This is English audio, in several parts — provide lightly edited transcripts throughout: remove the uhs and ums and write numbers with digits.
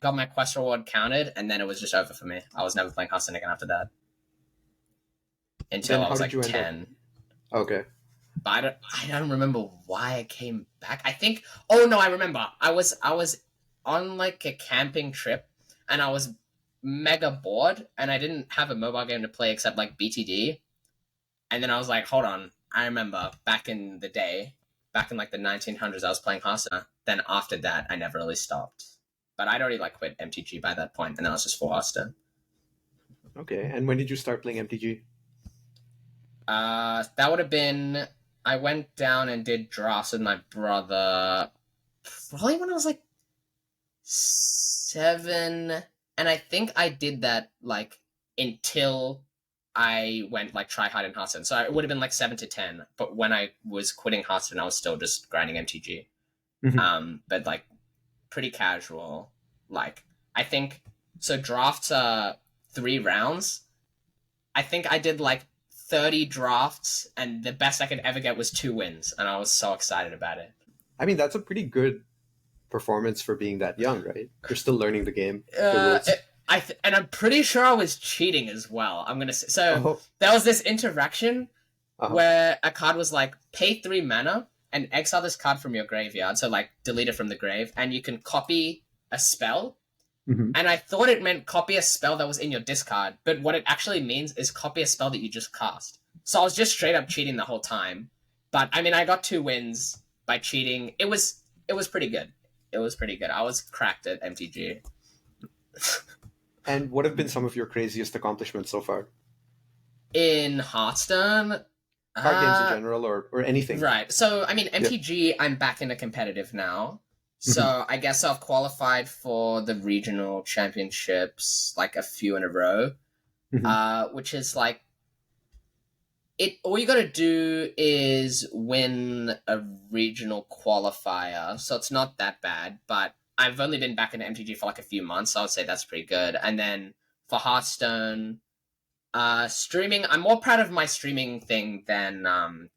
got my quest reward counted, and then it was just over for me. I was never playing Hearthstone again after that until Then I how was did like you end up? 10. Okay. But I don't remember why I came back. I think, oh no, I remember. I was on like a camping trip, and I was mega bored, and I didn't have a mobile game to play except like BTD. And then I was like, hold on, I remember back in the day, back in like the 1900s, I was playing Hearthstone. Then after that, I never really stopped. But I'd already like quit MTG by that point, and then I was just for Hearthstone. Okay. And when did you start playing MTG? That would have been. I went down and did drafts with my brother probably when I was like 7, and I think I did that like until I went like try hard in Hearthstone. So it would have been like 7 to 10. But when I was quitting Hearthstone, I was still just grinding MTG. Hmm. But like pretty casual. Like I think so. Drafts are 3 rounds. I think I did like 30 drafts, and the best I could ever get was 2 wins, and I was so excited about it. I mean, that's a pretty good performance for being that young, right? You're still learning the game, the Uh, rules. it, and I'm pretty sure I was cheating as well. I'm gonna say so. Oh, There was this interaction uh-huh. where a card was like pay 3 mana and exile this card from your graveyard, so like delete it from the grave, and you can copy a spell. Hmm. And I thought it meant copy a spell that was in your discard, but what it actually means is copy a spell that you just cast. So I was just straight up cheating the whole time. But I mean, I got 2 wins by cheating. It was pretty good. It was pretty good. I was cracked at MTG. And what have been some of your craziest accomplishments so far? In Hearthstone, Card games in uh, general, or anything? right. So I mean, Yeah. MTG, I'm back into competitive now. Hmm. So I guess I've qualified for the regional championships like a few in a row, Hmm. which is like it. All you got to do is win a regional qualifier, so it's not that bad. But I've only been back into MTG for like a few months, so I would say that's pretty good. And then for Hearthstone, streaming, I'm more proud of my streaming thing than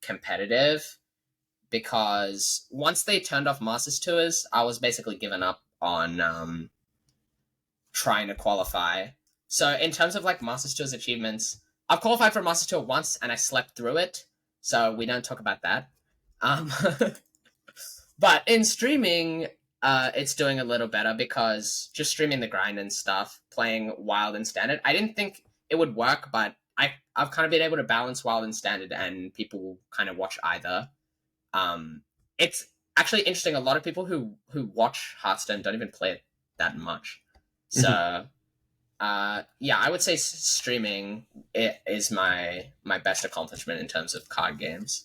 competitive, because once they turned off Masters Tours, I was basically given up on trying to qualify. So in terms of like Masters Tours achievements, I've qualified for Masters Tour once and I slept through it, so we don't talk about that. Um, but in streaming, it's doing a little better because just streaming the grind and stuff, playing Wild and Standard. I didn't think it would work, but I've kind of been able to balance Wild and Standard, and people kind of watch either. Um, it's actually interesting. A lot of people who watch Hearthstone don't even play it that much. Hmm. So, yeah, I would say streaming is my best accomplishment in terms of card games.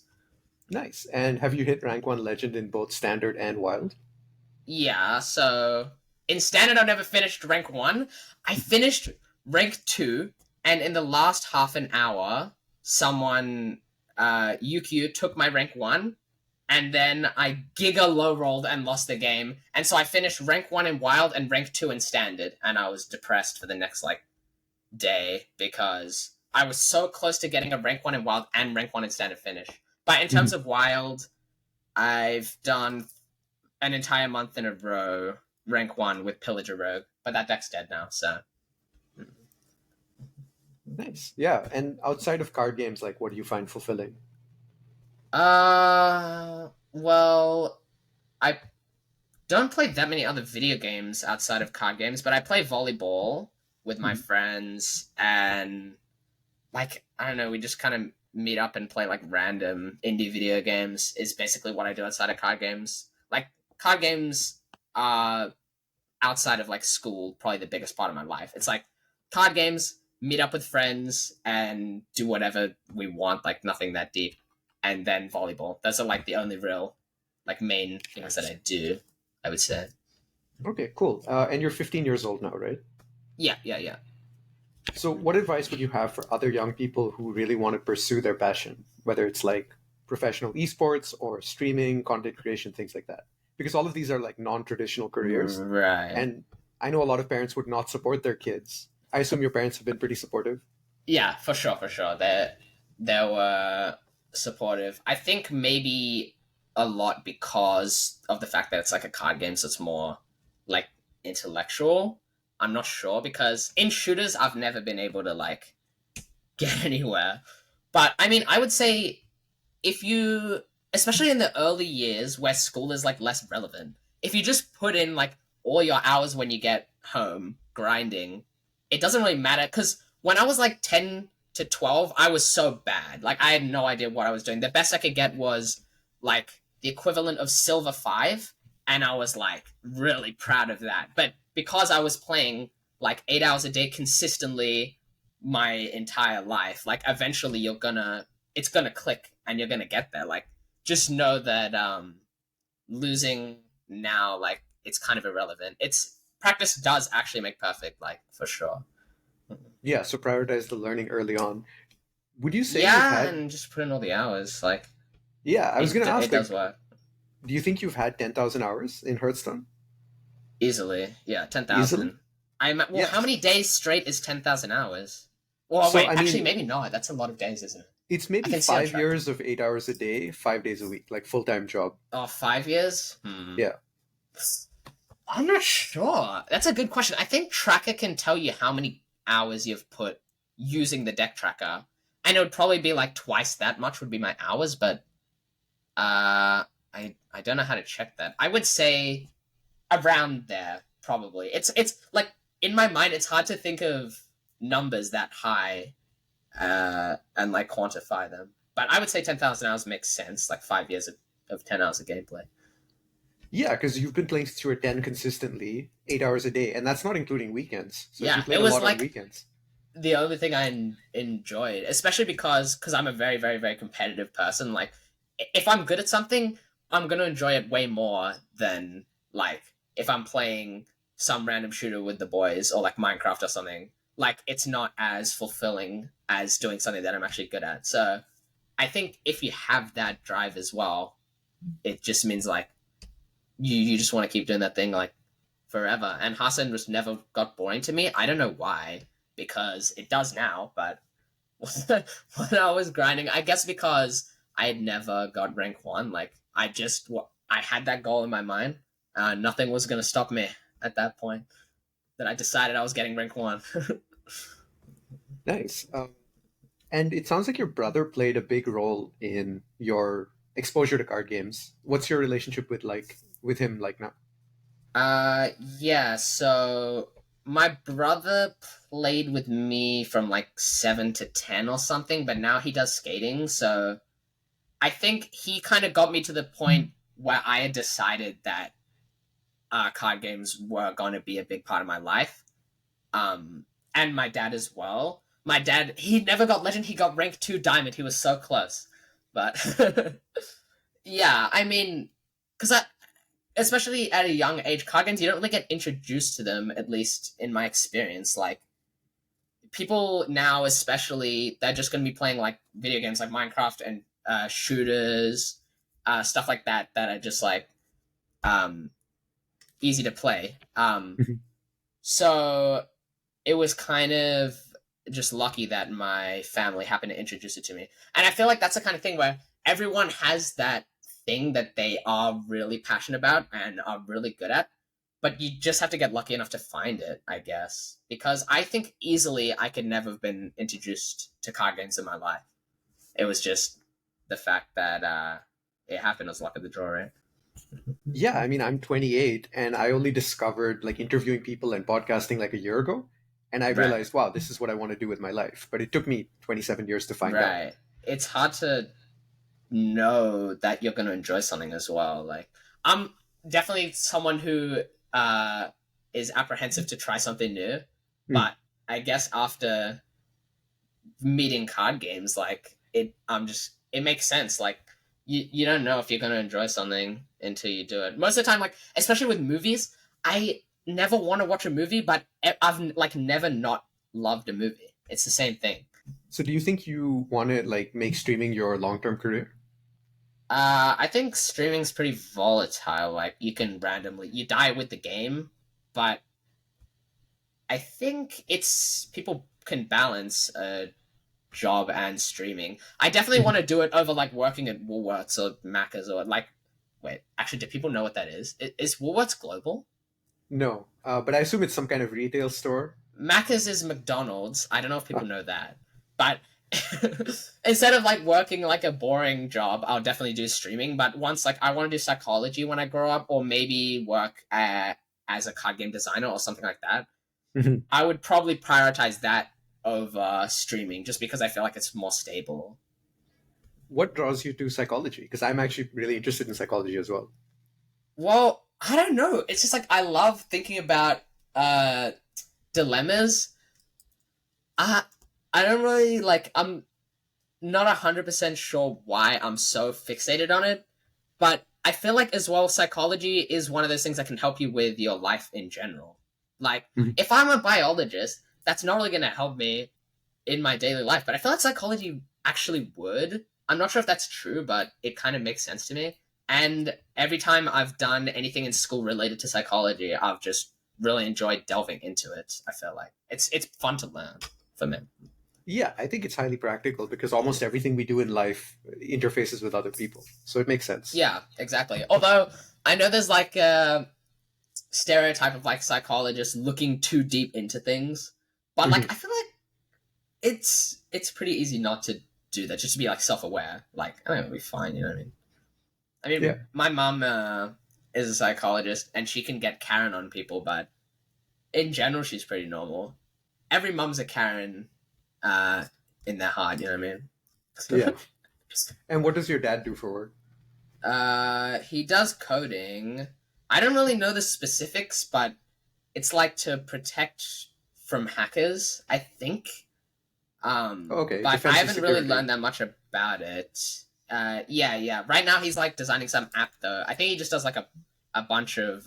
Nice. And have you hit rank one legend in both standard and wild? Yeah, so in standard, I've never finished rank 1. I finished rank 2, and in the last half an hour, someone, UQ, took my rank 1, and then I giga low rolled and lost the game. And so I finished rank 1 in wild and rank 2 in standard, and I was depressed for the next like day because I was so close to getting a rank 1 in wild and rank 1 in standard finish. But in terms Hmm. of wild, I've done an entire month in a row rank 1 with Pillager Rogue, but that deck's dead now, so. Nice. Yeah. And outside of card games, like, what do you find fulfilling? Well, I don't play that many other video games outside of card games, but I play volleyball with my Mhm. friends, and like I don't know, we just kind of meet up and play like random indie video games. Is basically what I do outside of card games. Like card games are outside of like school probably the biggest part of my life. It's like card games, meet up with friends and do whatever we want, like nothing that deep, and then volleyball. Those are like the only real like main things that I do, I would say. Okay, cool. And you're 15 years old now, right? Yeah, yeah, yeah. So, what advice would you have for other young people who really want to pursue their passion, whether it's like professional esports or streaming, content creation, things like that? Because all of these are like non-traditional careers, Right. and I know a lot of parents would not support their kids. I assume your parents have been pretty supportive. Yeah, for sure, for sure. They were supportive. I think maybe a lot because of the fact that it's like a card game, so it's more like intellectual. I'm not sure because in shooters I've never been able to like get anywhere. But I mean, I would say if you, especially in the early years where school is like less relevant, if you just put in like all your hours when you get home grinding, it doesn't really matter. Because when I was like 10 to 12, I was so bad. Like, I had no idea what I was doing. The best I could get was like the equivalent of Silver 5. And I was like really proud of that. But because I was playing like 8 hours a day consistently my entire life, like eventually it's gonna click and you're gonna get there. Like, just know that losing now, like, it's kind of irrelevant. It's practice does actually make perfect, like, for sure. Yeah, so prioritize the learning early on. Would you say you've Yeah, had? and just put in all the hours. Like, Yeah, I was gonna it ask. does Like, work do you think you've had 10,000 hours in Hearthstone easily. Yeah, easily? 10,000. Well, Yeah. how many days straight is 10,000 hours? Well, So wait, I actually, mean, maybe not. That's a lot of days, isn't it? it's I maybe can see on 5 years Tracker. of 8 hours a day, 5 days a week, like full time job. Oh, 5 years? Yeah. I'm not sure. That's a good question. I think Tracker can tell you how many hours you've put using the deck tracker. And it would probably be like twice that much would be my hours, but I don't know how to check that. I would say around there, probably. It's like in my mind it's hard to think of numbers that high and like quantify them. But I would say 10,000 hours makes sense, like 5 years of 10 hours of gameplay. Yeah, because you've been playing since you were 10 consistently, 8 hours a day, and that's not including weekends. So if you Yeah, it played a was lot on like weekends. the only thing I enjoyed, especially because I'm a very very very competitive person. Like, if I'm good at something, I'm gonna enjoy it way more than like if I'm playing some random shooter with the boys or like Minecraft or something. Like, it's not as fulfilling as doing something that I'm actually good at. So I think if you have that drive as well, it just means like you just want to keep doing that thing like forever. And Hassan just never got boring to me. I don't know why, because it does now. But when I was grinding, I guess because I had never got rank one. Like, I had that goal in my mind. Nothing was gonna stop me at that point. That I decided I was getting rank one. Nice. And it sounds like your brother played a big role in your exposure to card games. What's your relationship with him like now? Yeah. So my brother played with me from like 7 to 10 or something, but now he does skating. So I think he kind of got me to the point where I had decided that card games were going to be a big part of my life. Um, and my dad as well. My dad, he never got legend. He got rank 2 diamond. He was so close, but yeah, I mean, because I, especially at a young age, card games you don't really get introduced to them. At least in my experience, like people now, especially, they're just going to be playing like video games like Minecraft and shooters, stuff like that. That are just like um, easy to play. Mhm. So it was kind of just lucky that my family happened to introduce it to me. And I feel like that's the kind of thing where everyone has that thing that they are really passionate about and are really good at, but you just have to get lucky enough to find it, I guess. Because I think easily I could never have been introduced to card games in my life. It was just the fact that it happened as luck of the draw, right? Yeah, I mean, I'm 28 and I only discovered like interviewing people and podcasting like a year ago. And I Right. realized, wow, this is what I want to do with my life. But it took me 27 years to find out. Right. It's hard to know that you're going to enjoy something as well. Like, I'm definitely someone who uh, is apprehensive to try something new, Hmm. but I guess after meeting card games, like it makes sense. Like, you don't know if you're going to enjoy something until you do it. Most of the time, like especially with movies, I never want to watch a movie, but I've like never not loved a movie. It's the same thing. So do you think you want to like make streaming your long-term career? I think streaming's pretty volatile. Like, you can randomly you die with the game, but I think it's people can balance a job and streaming. I definitely want Mhm. to do it over like working at Woolworths or Macca's or like. Wait, actually, do people know what that is? Is Woolworths global? No, but I assume it's some kind of retail store. Macca's is McDonald's. I don't know if Uh, people know that, but instead of like working like a boring job, I'll definitely do streaming. But once like I want to do psychology when I grow up, or maybe work as a card game designer or something like that, mhm. I would probably prioritize that over streaming, just because I feel like it's more stable. What draws you to psychology? Because I'm actually really interested in psychology as well. Well, I don't know. It's just like I love thinking about uh dilemmas. I I don't really like. I'm not 100% sure why I'm so fixated on it, but I feel like as well psychology is one of those things that can help you with your life in general. Like Mhm. if I'm a biologist, that's not really going to help me in my daily life, but I feel like psychology actually would. I'm not sure if that's true, but it kind of makes sense to me. And every time I've done anything in school related to psychology, I've just really enjoyed delving into it. I feel like it's fun to learn for me. Yeah, I think it's highly practical because almost everything we do in life interfaces with other people. So it makes sense. Yeah, exactly. Although I know there's like a stereotype of like psychologists looking too deep into things, but like I Mhm. feel like it's pretty easy not to do that. Just to be like self aware. Like I think it'll be fine. You know what I mean? I Yeah, mean, my mom is a psychologist and she can get Karen on people, but in general, she's pretty normal. Every mom's a Karen uh, in their heart. You know what I yeah. mean? And what does your dad do for work? He does coding. I don't really know the specifics, but it's like to protect from hackers, I think. Okay, But I defensive haven't really security. learned that much about it. Yeah, yeah. Right now he's like designing some app though. I think he just does like a bunch of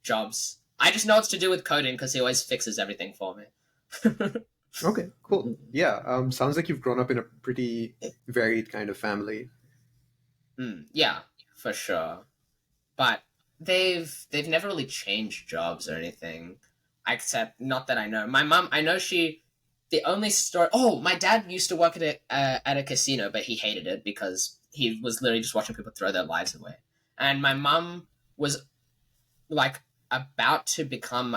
jobs. I just know it's to do with coding because he always fixes everything for me. Okay, cool. Yeah, sounds like you've grown up in a pretty varied kind of family. Yeah, for sure. But they've never really changed jobs or anything, except not that I know. My mom, I know she. The only story. Oh, my dad used to work at a casino, but he hated it because he was literally just watching people throw their lives away. And my mom was like about to become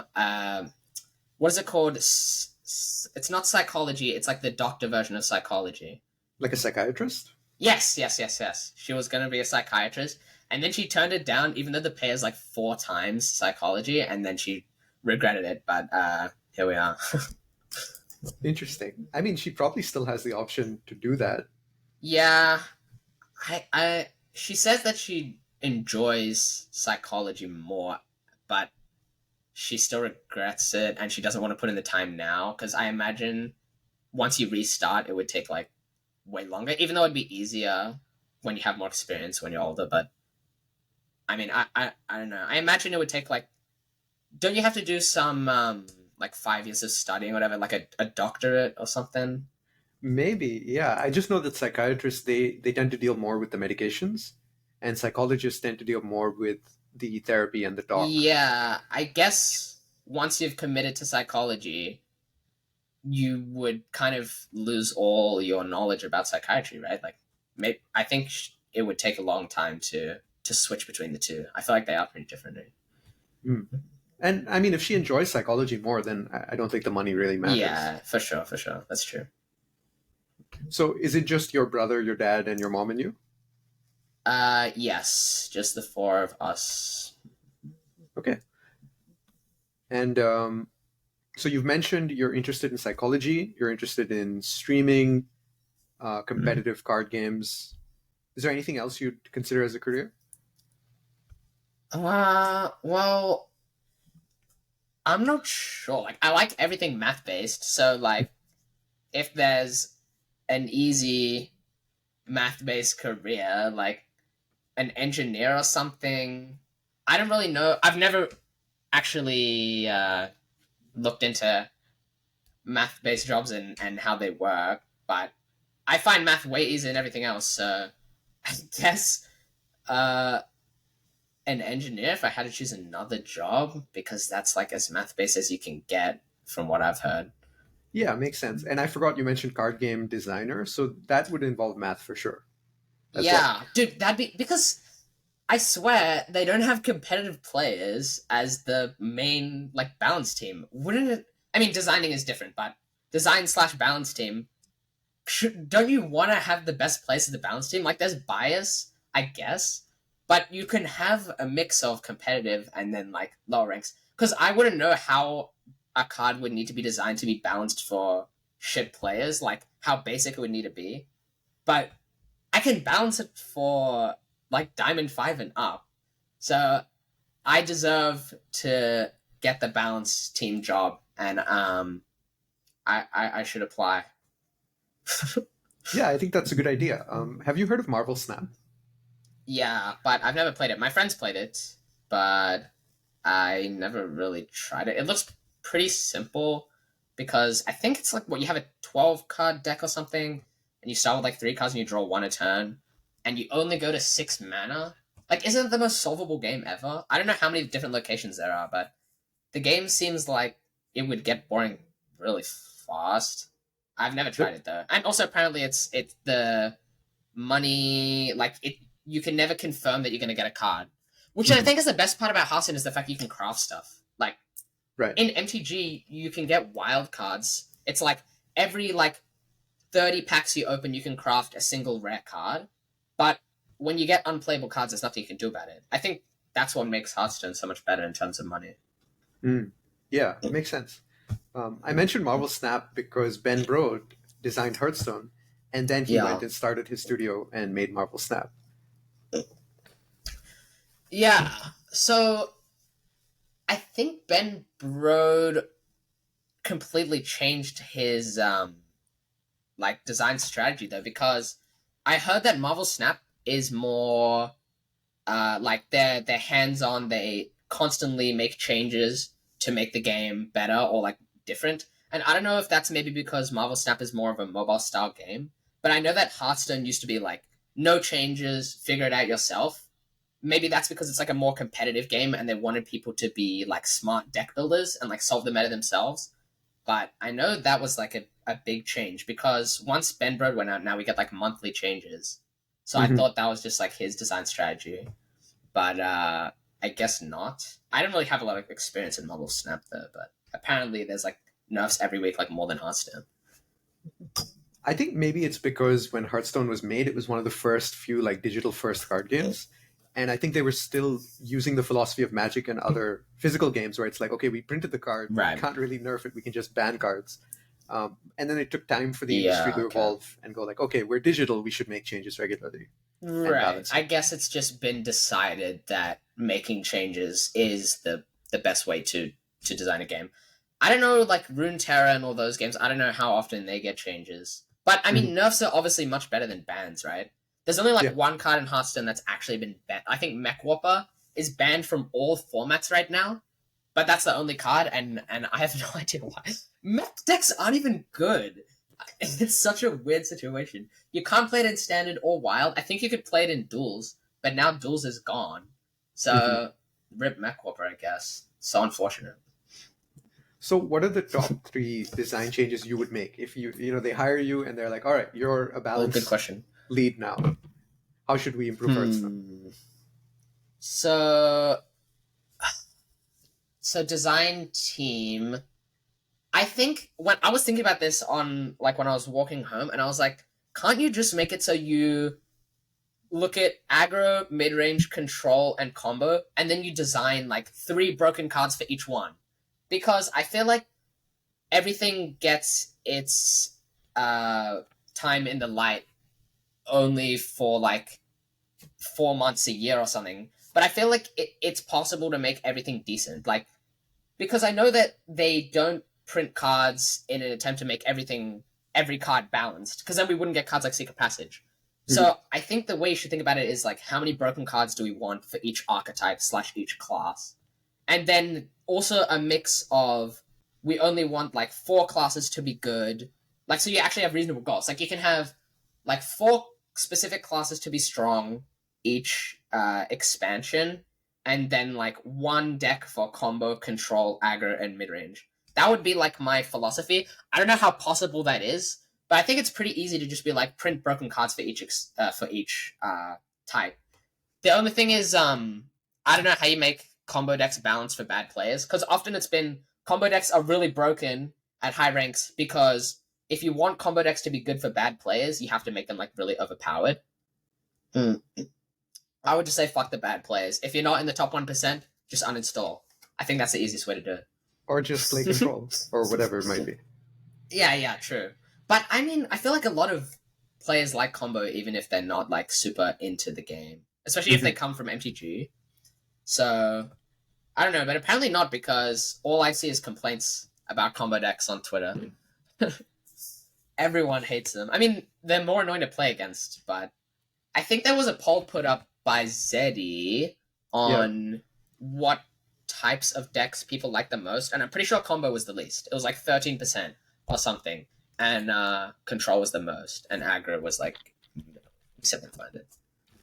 what is it called? It's not psychology. It's like the doctor version of psychology. Like a psychiatrist? Yes, yes, yes, yes. She was going to be a psychiatrist, and then she turned it down, even though the pay is like 4 times psychology, and then she regretted it. But here we are. Interesting. I mean, she probably still has the option to do that. Yeah, she says that she enjoys psychology more, but she still regrets it, and she doesn't want to put in the time now because I imagine once you restart, it would take like way longer. Even though it'd be easier when you have more experience when you're older, but I mean, I don't know. I imagine it would take like. Don't you have to do some like 5 years of studying, or whatever, like a doctorate or something? Maybe, yeah. I just know that psychiatrists they tend to deal more with the medications, and psychologists tend to deal more with the therapy and the talk. Yeah, I guess once you've committed to psychology, you would kind of lose all your knowledge about psychiatry, right? Like, maybe I think it would take a long time to switch between the two. I feel like they are pretty different. Right? Hmm. And I mean, if she enjoys psychology more, then I don't think the money really matters. Yeah, for sure, for sure. That's true. So, is it just your brother, your dad, and your mom and you? Yes, just the four of us. Okay. And so you've mentioned you're interested in psychology, you're interested in streaming, competitive card games. Is there anything else you'd consider as a career? Well, I'm not sure. Like, I like everything math based. So, like, if there's an easy math based career, like an engineer or something, I don't really know. I've never actually looked into math based jobs and how they work, but I find math way easier than everything else. So, I guess uh, an engineer if I had to choose another job because that's like as math based as you can get from what I've heard. Yeah, makes sense. And I forgot you mentioned card game designer, so that would involve math for sure as well. Yeah, dude, that'd be because I swear they don't have competitive players as the main like balance team. Wouldn't it? I mean, designing is different, but design slash balance team. Don't you want to have the best players as the balance team? Like, there's bias, I guess, but you can have a mix of competitive and then like lower ranks. Because I wouldn't know how a card would need to be designed to be balanced for shit players, like how basic it would need to be. But I can balance it for like Diamond 5 and up. So I deserve to get the balance team job, and I should apply. Yeah, I think that's a good idea. Have you heard of Marvel Snap? Yeah, but I've never played it. My friends played it, but I never really tried it. It looks pretty simple because I think it's like what you have a 12 card deck or something, and you start with like 3 cards and you draw one a turn, and you only go to 6 mana. Like, isn't it the most solvable game ever? I don't know how many different locations there are, but the game seems like it would get boring really fast. I've never tried it though, and also apparently it's the money like it. You can never confirm that you're going to get a card, which I think is the best part about Hearthstone is the fact that you can craft stuff. Like Right. in MTG, you can get wild cards. It's like every like 30 packs you open, you can craft a single rare card. But when you get unplayable cards, there's nothing you can do about it. I think that's what makes Hearthstone so much better in terms of money. Mm. Yeah, makes sense. I mentioned Marvel Snap because Ben Brode designed Hearthstone, and then he Yeah. went and started his studio and made Marvel Snap. Yeah. So I think Ben Brode completely changed his like design strategy though, because I heard that Marvel Snap is more like they're hands on. They constantly make changes to make the game better or like different. And I don't know if that's maybe because Marvel Snap is more of a mobile style game, but I know that Hearthstone used to be like no changes, figure it out yourself. Maybe that's because it's like a more competitive game and they wanted people to be like smart deck builders and like solve the meta themselves. But I know that was like a big change because once Ben Brode went out, now we get like monthly changes. So I Hmm. thought that was just like his design strategy. But I guess not. I don't really have a lot of experience in Marvel Snap though, but apparently there's like nerfs every week, like more than Hearthstone. I think maybe it's because when Hearthstone was made, it was one of the first few like digital first card games. And I think they were still using the philosophy of Magic and other physical games where it's like, okay, we printed the card, but we Right. can't really nerf it. We can just ban cards. And then it took time for the industry Yeah, to okay. evolve and go like, okay, we're digital. We should make changes regularly and Right. balance I it. guess it's just been decided that making changes is the best way to design a game. I don't know, like Runeterra and all those games. I don't know how often they get changes, but I Mhm. mean, nerfs are obviously much better than bans, right? There's only like Yeah. one card in Hearthstone that's actually been banned. I think Mech Warper is banned from all formats right now, but that's the only card, and I have no idea why. Mech decks aren't even good. It's such a weird situation. You can't play it in standard or wild. I think you could play it in duels, but now duels is gone. Mhm. So rip Mech Warper, I guess. So unfortunate. So, what are the top three design changes you would make if they hire you and they're like, all right, you're a Oh, good balance question. lead now. How should we improve Hearthstone? So so design team. I think when I was thinking about this on like when I was walking home, and I was like, can't you just make it so you look at aggro, mid range, control, and combo, and then you design like 3 broken cards for each one? Because I feel like everything gets its time in the light only for like 4 months a year or something. But I feel like it's possible to make everything decent. Like, because I know that they don't print cards in an attempt to make every card balanced, because then we wouldn't get cards like Secret Passage. Mhm. So I think the way you should think about it is like how many broken cards do we want for each archetype slash each class, and then also a mix of we only want like 4 classes to be good, like so you actually have reasonable goals. Like you can have like 4 specific classes to be strong each expansion, and then like one deck for combo, control, aggro, and mid range. That would be like my philosophy. I don't know how possible that is, but I think it's pretty easy to just be like print broken cards for each type. The only thing is, I don't know how you make combo decks balance for bad players, because often it's been combo decks are really broken at high ranks because if you want combo decks to be good for bad players, you have to make them like really overpowered. Mm. I would just say fuck the bad players. If you're not in the top 1%, just uninstall. I think that's the easiest way to do Or just play control or whatever it might it. be. Yeah, true. But I mean, I feel like a lot of players like combo even if they're not like super into the game, especially if they come from MTG. So I don't know, but apparently not because all I see is complaints about combo decks on Twitter. Everyone hates them. I mean, they're more annoying to play against, but I think there was a poll put up by Zeddy Yeah. on what types of decks people like the most, and I'm pretty sure combo was the least. It was like 13% or something, and control was the most, and aggro was like 700.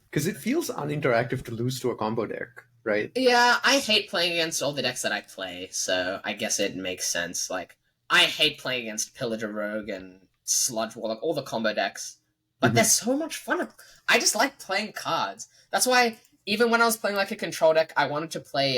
Because it feels uninteractive to lose to a combo deck, right? Yeah, I hate playing against all the decks that I play, so I guess it makes sense. Like, I hate playing against Pillager Rogue and Sludge Warlock, all the combo decks. But they're so much fun. I just like playing cards. That's why, even when I was playing like a control deck, I wanted to play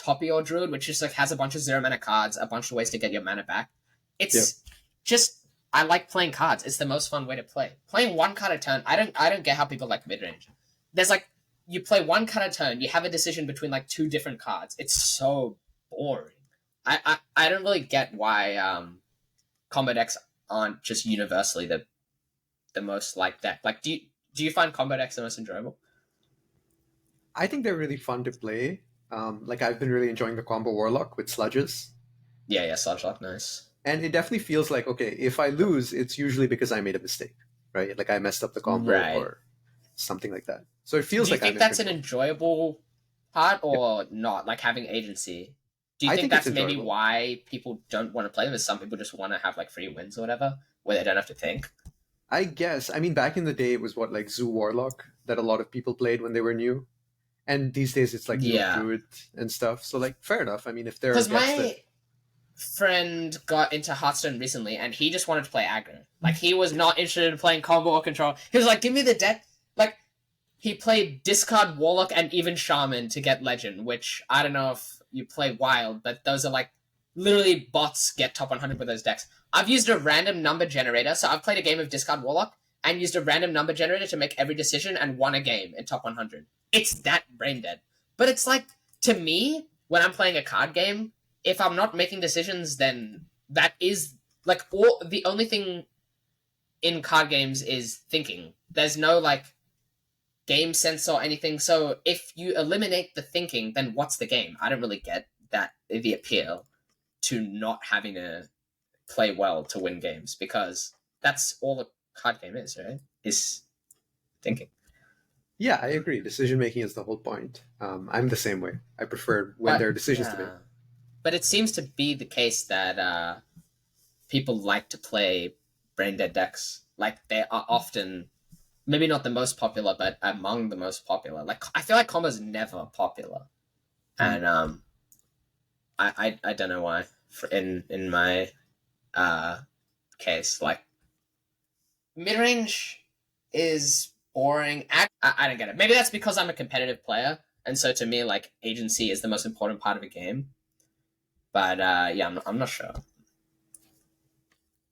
Topior Druid, which just like has a bunch of 0 mana cards, a bunch of ways to get your mana back. It's just I like playing cards. It's the most fun way to play. Playing one card a turn, I don't get how people like mid range. There's like you play one card a turn, you have a decision between like two different cards. It's so boring. I don't really get why combo decks aren't just universally the most like that. Like, do you find combo decks the most enjoyable? I think they're really fun to play. Like I've been really enjoying the combo Warlock with sludges. Yeah, Sludge Lock, nice. And it definitely feels like, okay, if I lose, it's usually because I made a mistake, right? Like I messed up the combo Right. or something like that. So it feels Do you like think I'm in that's an control. enjoyable part or not? Like having agency. Do you I think think it's that's maybe enjoyable. why people don't want to play them? Is some people just want to have like free wins or whatever, where they don't have to think? I guess. I mean, back in the day, it was what, like Zoo Warlock that a lot of people played when they were new. And these days, it's like Nuke Yeah, Druid and stuff. So, like, fair enough. I mean, if there are because decks that. my friend got into Hearthstone recently, and he just wanted to play aggro. Like he was not interested in playing combo or control. He was like, "Give me the deck." Like he played discard Warlock and even Shaman to get Legend, which I don't know if you play Wild, but those are like literally bots get top 100 with those decks. I've used a random number generator, so I've played a game of discard Warlock and used a random number generator to make every decision and won a game in top 100. It's that brain dead. But it's like, to me, when I'm playing a card game, if I'm not making decisions, then that is like all the only thing in card games is thinking. There's no like game sense or anything. So if you eliminate the thinking, then what's the game? I don't really get that the appeal to not having to play well to win games because that's all a card game is, right? Is thinking. Yeah, I agree. Decision making is the whole point. I'm the same way. I prefer when But there are decisions to make. yeah, but it seems to be the case that people like to play brain dead decks. Like they are often maybe not the most popular, but among the most popular. Like I feel like combo's never popular, and I don't know why. In my case, like mid range is boring. I don't get it. Maybe that's because I'm a competitive player, and so to me, like agency is the most important part of a game. But yeah, I'm not sure.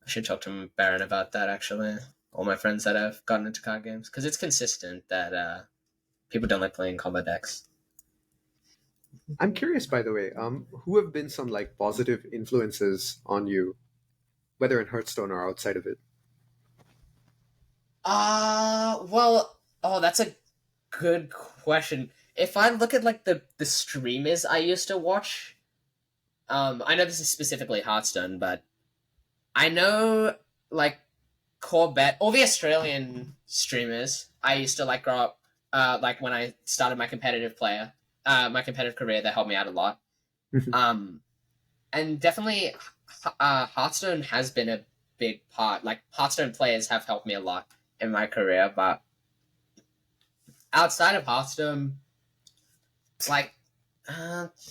I should talk to Baron about that actually. All my friends that have gotten into card games because it's consistent that people don't like playing combo decks. I'm curious, by the way, who have been some like positive influences on you, whether in Hearthstone or outside of it? Well, oh, that's a good question. If I look at like the streamers I used to watch, I know this is specifically Hearthstone, but I know like Corbett, all the Australian streamers I used to like grow up, like when I started my competitive career, they helped me out a lot. Um, and definitely, Hearthstone has been a big part. Like Hearthstone players have helped me a lot in my career, but outside of Hearthstone, like,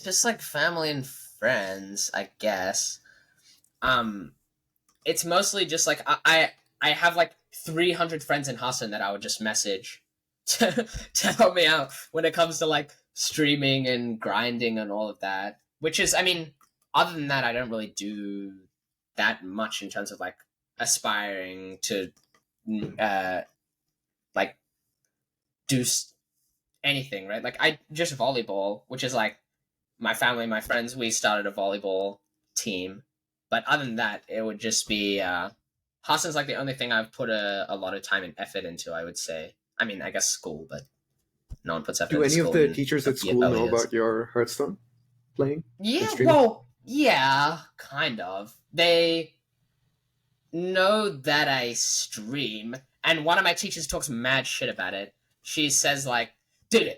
just like family and friends, I guess. Um, it's mostly just like I have like 300 friends in Hearthstone that I would just message to help me out when it comes to like streaming and grinding and all of that. Which is, I mean, other than that, I don't really do that much in terms of like aspiring to uh like do anything, right? Like I just volleyball, which is like my family, my friends, we started a volleyball team. But other than that, it would just be Hearthstone's like the only thing I've put a lot of time and effort into, I would say. I mean, I guess school, but no one puts effort Do into any of school the in teachers at the school early know years. about your Hearthstone playing and Yeah, streaming? well, yeah, kind of. They know that I stream, and one of my teachers talks mad shit about it. She says like, "Dude,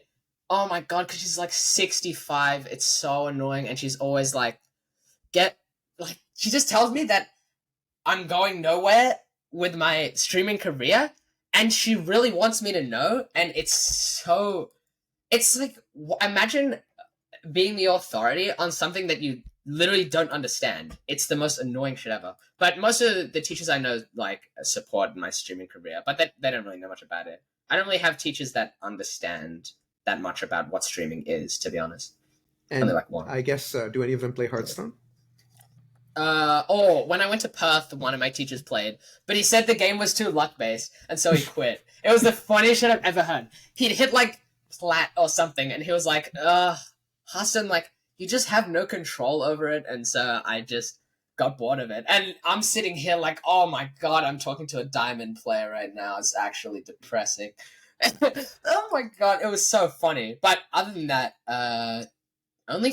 oh my god," because she's like 65. It's so annoying, and she's always like, "Get like," she just tells me that I'm going nowhere with my streaming career, and she really wants me to know, and it's so. It's like imagine being the authority on something that you literally don't understand. It's the most annoying shit ever. But most of the teachers I know like support my streaming career, but they don't really know much about it. I don't really have teachers that understand that much about what streaming is, to be honest. Only And like one. I guess, do any of them play Hearthstone? When I went to Perth, one of my teachers played, but he said the game was too luck based, and so he quit. It was the funniest shit I've ever heard. He'd hit like plat or something, and he was like, Hearthstone, like, you just have no control over it, and so I just got bored of it. And I'm sitting here like, oh my god, I'm talking to a diamond player right now. It's actually depressing. Oh my god, it was so funny. But other than that, only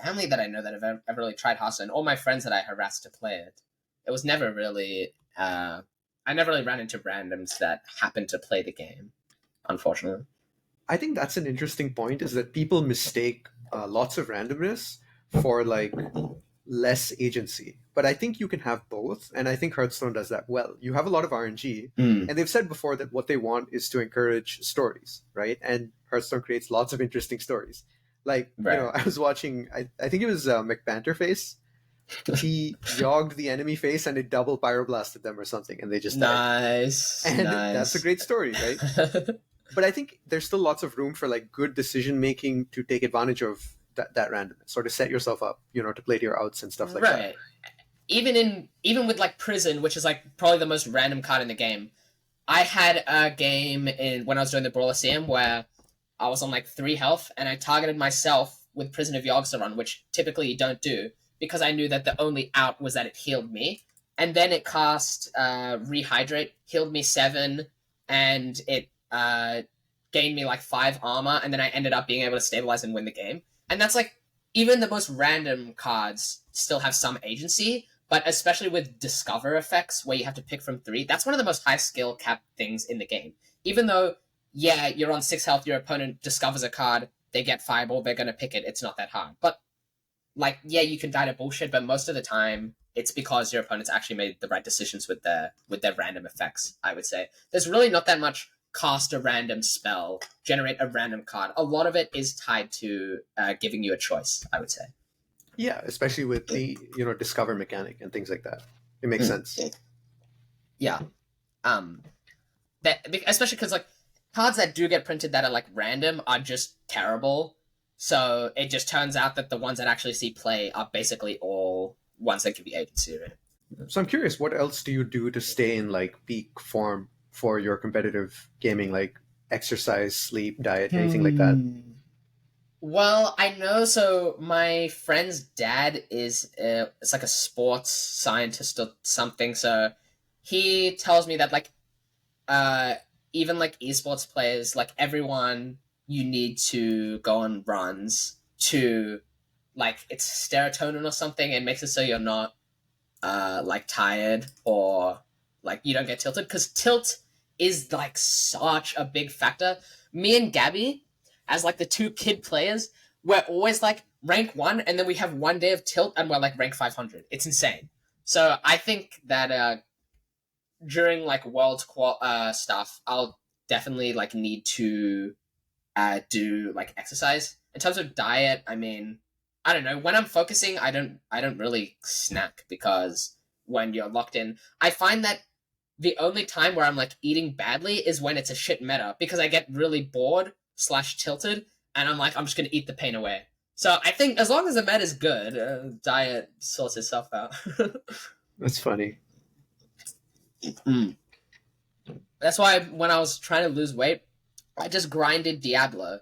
family that I know that have ever really tried Hearthstone, all my friends that I harassed to play it. It was never really. I never really ran into randoms that happened to play the game, unfortunately. I think that's an interesting point, is that people mistake lots of randomness for like less agency. But I think you can have both, and I think Hearthstone does that well. You have a lot of RNG, Mm. and they've said before that what they want is to encourage stories, right? And Hearthstone creates lots of interesting stories. Like, Right. I was watching, I think it was McBanterface. He yogged the enemy face and it double pyroblasted them or something, and they just died. Nice. And that's a Nice. great story, right? But I think there's still lots of room for like good decision making to take advantage of that randomness, or to set yourself up, to play to your outs and stuff like that. Right. Even with like prison, which is like probably the most random card in the game. I had a game in when I was doing the Brawler CM where I was on like 3 health and I targeted myself with Prison of Yogg-Saron, which typically you don't do because I knew that the only out was that it healed me. And then it cast Rehydrate, healed me 7, and it gained me like 5 armor, and then I ended up being able to stabilize and win the game. And that's like, even the most random cards still have some agency, but especially with discover effects where you have to pick from 3, that's one of the most high skill cap things in the game. Even though, yeah, you're on 6 health, your opponent discovers a card, they get Fireball, they're going to pick it, it's not that hard. But, like, yeah, you can die to bullshit, but most of the time, it's because your opponent's actually made the right decisions with their random effects, I would say. There's really not that much cast a random spell, generate a random card. A lot of it is tied to giving you a choice, I would say. Yeah, especially with the discover mechanic and things like that. It makes sense. Yeah. That especially because like cards that do get printed that are like random are just terrible. So it just turns out that the ones that actually see play are basically all ones that give you agency. Right? So I'm curious, what else do you do to stay in like peak form for your competitive gaming, like exercise, sleep, diet, anything like that? Well, I know. So my friend's dad is it's like a sports scientist or something. So he tells me that like uh even like esports players, like everyone, you need to go on runs to like it's serotonin or something. It makes it so you're not like tired or like you don't get tilted because tilt is like such a big factor. Me and Gabby, as like the two kid players, we're always like rank 1 and then we have one day of tilt and we're like rank 500. It's insane. So I think that during like world stuff, I'll definitely like need to do like exercise. In terms of diet, I mean, I don't know. When I'm focusing, I don't really snack because when you're locked in, I find that the only time where I'm like eating badly is when it's a shit meta because I get really bored slash tilted, and I'm like, I'm just gonna eat the pain away. So I think as long as the meta is good, diet sorts itself out. That's funny. Mm. That's why when I was trying to lose weight, I just grinded Diablo.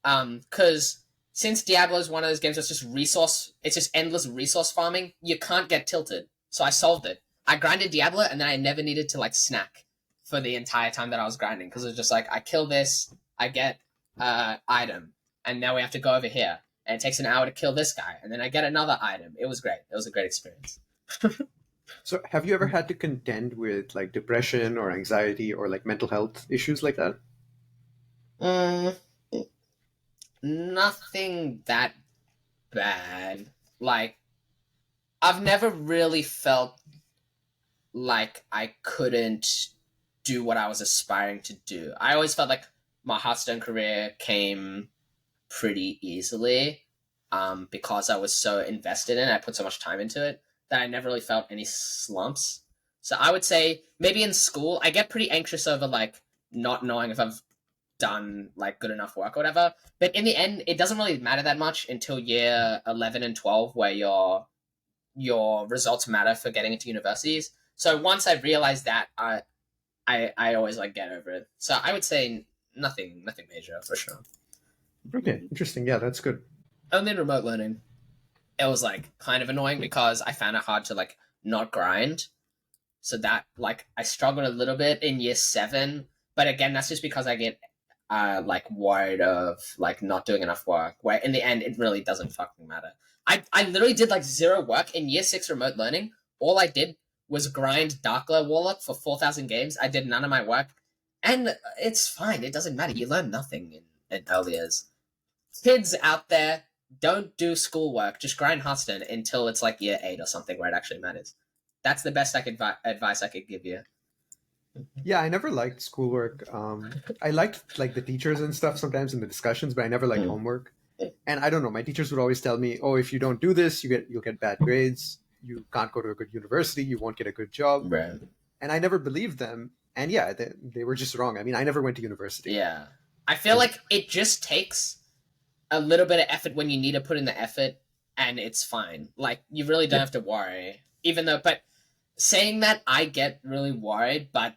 Because since Diablo is one of those games that's just resource, it's just endless resource farming. You can't get tilted, so I solved it. I grinded Diablo, and then I never needed to like snack for the entire time that I was grinding because it was just like I kill this, I get item, and now we have to go over here, and it takes an hour to kill this guy, and then I get another item. It was great. It was a great experience. So, have you ever had to contend with like depression or anxiety or like mental health issues like that? Mm, nothing that bad. Like I've never really felt like I couldn't do what I was aspiring to do. I always felt like my Hearthstone career came pretty easily because I was so invested in it. I put so much time into it that I never really felt any slumps. So I would say maybe in school, I get pretty anxious over like not knowing if I've done like good enough work or whatever. But in the end, it doesn't really matter that much until year 11 and 12 where your results matter for getting into universities. So once I realized that, I always like get over it. So I would say nothing major for sure. Okay, interesting. Yeah, that's good. Only in remote learning, it was like kind of annoying because I found it hard to like not grind. So that like I struggled a little bit in year 7, but again that's just because I get like worried of like not doing enough work. Where in the end it really doesn't fucking matter. I literally did like zero work in year 6 remote learning. All I did was grind Darkler Warlock for 4,000 games. I did none of my work, and it's fine. It doesn't matter. You learn nothing in early years. Kids out there, don't do schoolwork. Just grind Hearthstone until it's like year 8 or something where it actually matters. That's the best advice I could give you. Yeah, I never liked schoolwork. I liked like the teachers and stuff sometimes in the discussions, but I never liked Mm. homework. And I don't know, my teachers would always tell me, "Oh, if you don't do this, you'll get bad grades. You can't go to a good university. You won't get a good job." Right. And I never believed them. And yeah, they were just wrong. I mean, I never went to university. Yeah. I feel like it just takes a little bit of effort when you need to put in the effort, and it's fine. Like you really don't Yeah, have to worry. Even though, but saying that, I get really worried, but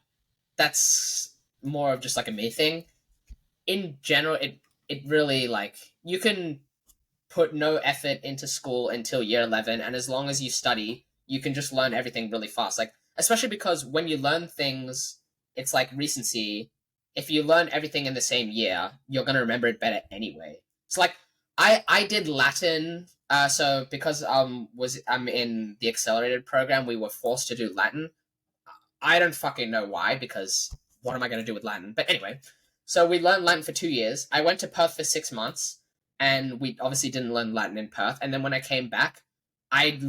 that's more of just like a me thing. In general, it really like you can put no effort into school until year 11, and as long as you study, you can just learn everything really fast. Like especially because when you learn things, it's like recency. If you learn everything in the same year, you're going to remember it better anyway. It's like I did Latin, so because I'm in the accelerated program, we were forced to do Latin. I don't fucking know why, because what am I going to do with Latin? But anyway, so we learned Latin for 2 years. I went to Perth for 6 months, and we obviously didn't learn Latin in Perth. And then when I came back, I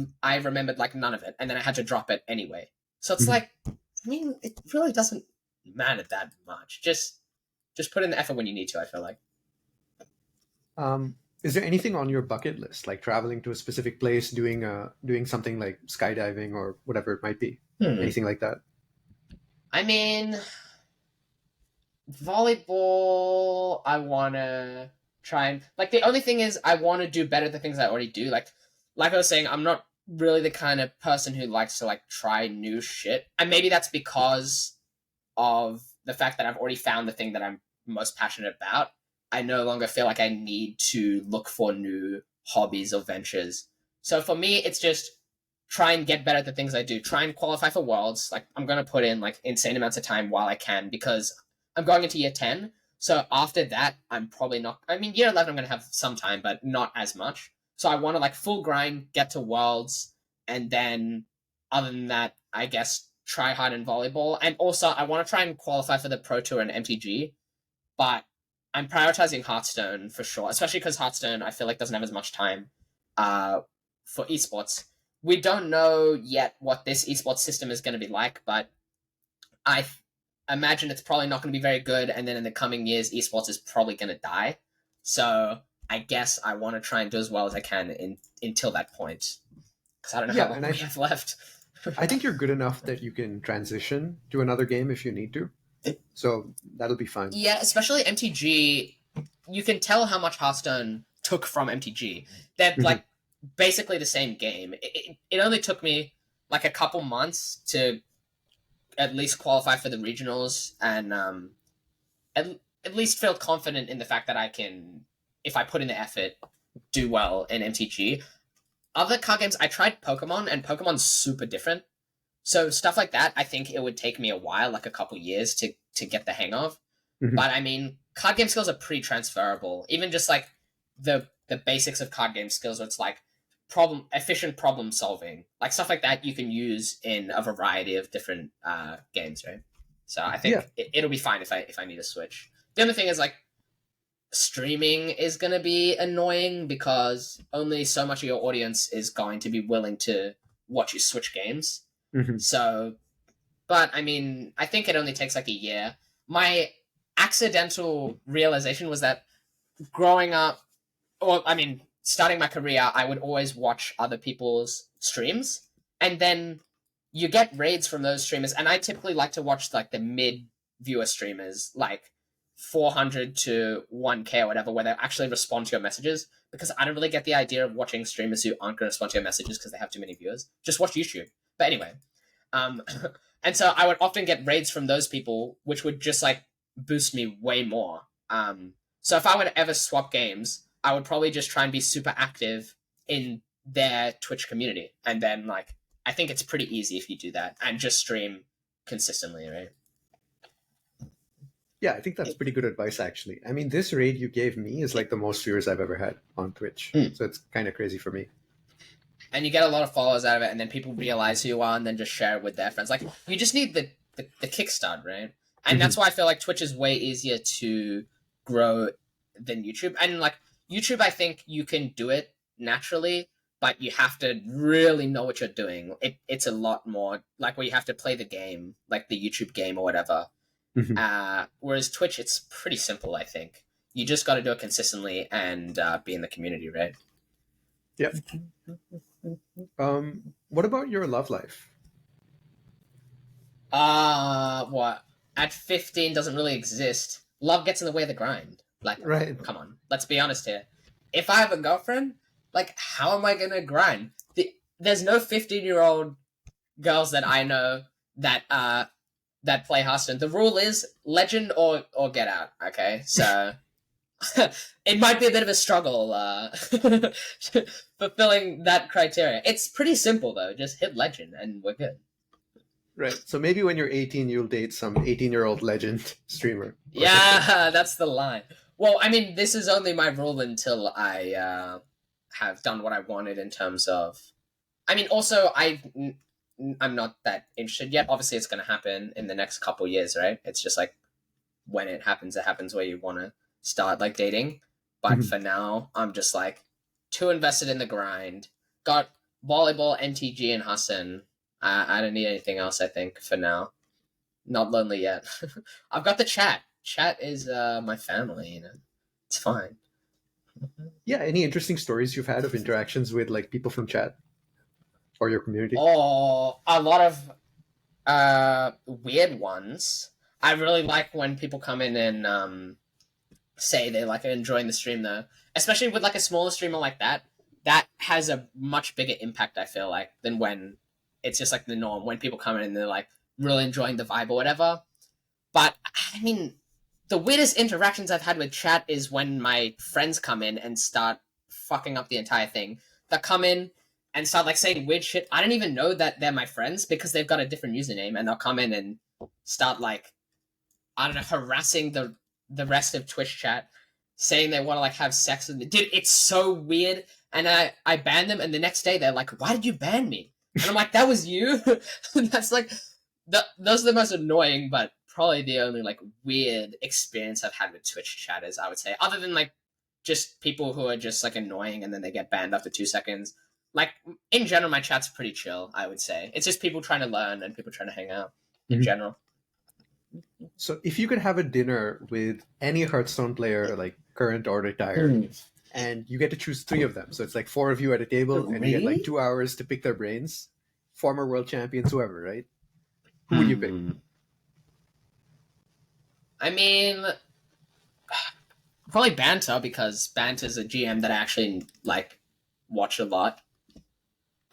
remembered like none of it, and then I had to drop it anyway. So it's Mhm. like, I mean, it really doesn't matter that much. Just put in the effort when you need to. I feel like. Is there anything on your bucket list, like traveling to a specific place, doing something like skydiving or whatever it might be? Hmm. Anything like that? I mean, volleyball. I wanna try and like the only thing is I want to do better at the things I already do. Like I was saying, I'm not really the kind of person who likes to like try new shit, and maybe that's because of the fact that I've already found the thing that I'm most passionate about. I no longer feel like I need to look for new hobbies or ventures. So for me, it's just try and get better at the things I do. Try and qualify for worlds. Like I'm gonna put in like insane amounts of time while I can because I'm going into year 10. So after that, I'm probably not. I mean, year 11, I'm gonna have some time, but not as much. So I want to like full grind, get to worlds, and then other than that, I guess try hard in volleyball. And also, I want to try and qualify for the Pro Tour and MTG, but I'm prioritizing Hearthstone for sure, especially because Hearthstone I feel like doesn't have as much time uh, for esports. We don't know yet what this esports system is going to be like, but I imagine it's probably not going to be very good. And then in the coming years, esports is probably going to die. So I guess I want to try and do as well as I can until that point because I don't know how Yeah, long and we have left. I think you're good enough that you can transition to another game if you need to. So that'll be fine. Yeah, especially MTG. You can tell how much Hearthstone took from MTG. They're Mhm. like basically the same game. It only took me like a couple months to at least qualify for the regionals and at least feel confident in the fact that I can, if I put in the effort, do well in MTG. Other card games, I tried Pokemon, and Pokemon's super different. So stuff like that, I think it would take me a while, like a couple years, to get the hang of. Mhm. But I mean, card game skills are pretty transferable. Even just like the basics of card game skills, where it's like efficient problem solving, like stuff like that, you can use in a variety of different games, right? So I Yeah. think it'll be fine if I need to switch. The other thing is like streaming is going to be annoying because only so much of your audience is going to be willing to watch you switch games. Mhm. So, but I mean, I think it only takes like a year. My accidental realization was that growing up, or I mean, starting my career, I would always watch other people's streams, and then you get raids from those streamers. And I typically like to watch like the mid viewer streamers, like 400 to 1K or whatever, where they actually respond to your messages. Because I don't really get the idea of watching streamers who aren't going to respond to your messages because they have too many viewers. Just watch YouTube. But anyway, um, and so I would often get raids from those people, which would just like boost me way more. So if I were to ever swap games, I would probably just try and be super active in their Twitch community, and then like I think it's pretty easy if you do that and just stream consistently, right? Yeah, I think that's pretty good advice, actually. I mean, this raid you gave me is like the most viewers I've ever had on Twitch. Mm. So it's kind of crazy for me. And you get a lot of followers out of it, and then people realize who you are, and then just share it with their friends. Like you just need the kickstart, right? And Mhm. that's why I feel like Twitch is way easier to grow than YouTube. And like YouTube, I think you can do it naturally, but you have to really know what you're doing. It's a lot more like where you have to play the game, like the YouTube game or whatever. Mhm. Whereas Twitch, it's pretty simple. I think you just got to do it consistently and be in the community, right? Yep. What about your love life? What? At 15 doesn't really exist. Love gets in the way of the grind. Like, Right. come on. Let's be honest here. If I have a girlfriend, like, how am I gonna grind? There's no 15-year-old girls that I know that play Hearthstone. The rule is legend or get out. Okay, so it might be a bit of a struggle fulfilling that criteria. It's pretty simple though. Just hit legend and we're good. Right. So maybe when you're 18, you'll date some 18-year-old legend streamer or something. Yeah, that's the line. Well, I mean, this is only my rule until I have done what I wanted in terms of. I mean, also, I'm not that interested yet. Obviously, it's going to happen in the next couple years, right? It's just like when it happens where you want to start like dating. But Mhm. for now, I'm just like too invested in the grind. Got volleyball, NTG, and Hassan. I don't need anything else. I think for now, not lonely yet. I've got the chat. Chat is my family. You know, it's fine. Yeah. Any interesting stories you've had of interactions with like people from chat or your community? Oh, a lot of weird ones. I really like when people come in and say they like enjoying the stream though, especially with like a smaller streamer like that. That has a much bigger impact. I feel like than when it's just like the norm when people come in and they're like really enjoying the vibe or whatever. But I mean, the weirdest interactions I've had with chat is when my friends come in and start fucking up the entire thing. They come in and start like saying weird shit. I don't even know that they're my friends because they've got a different username, and they'll come in and start like I don't know harassing the rest of Twitch chat, saying they want to like have sex with me. Dude, it's so weird. And I banned them, and the next day they're like, "Why did you ban me?" And I'm like, "That was you." That's like those are the most annoying, but probably the only like weird experience I've had with Twitch chatters. I would say, other than like just people who are just like annoying and then they get banned after 2 seconds. Like in general, my chat's pretty chill. I would say it's just people trying to learn and people trying to hang out in Mhm. general. So if you could have a dinner with any Hearthstone player, like current or retired, and you get to choose three of them. So it's like four of you at a table, and you get like Three? 2 hours to pick their brains. former world champions, whoever, right? Who would you pick? I mean, probably Banter, because Banter's a GM that I actually like watch a lot.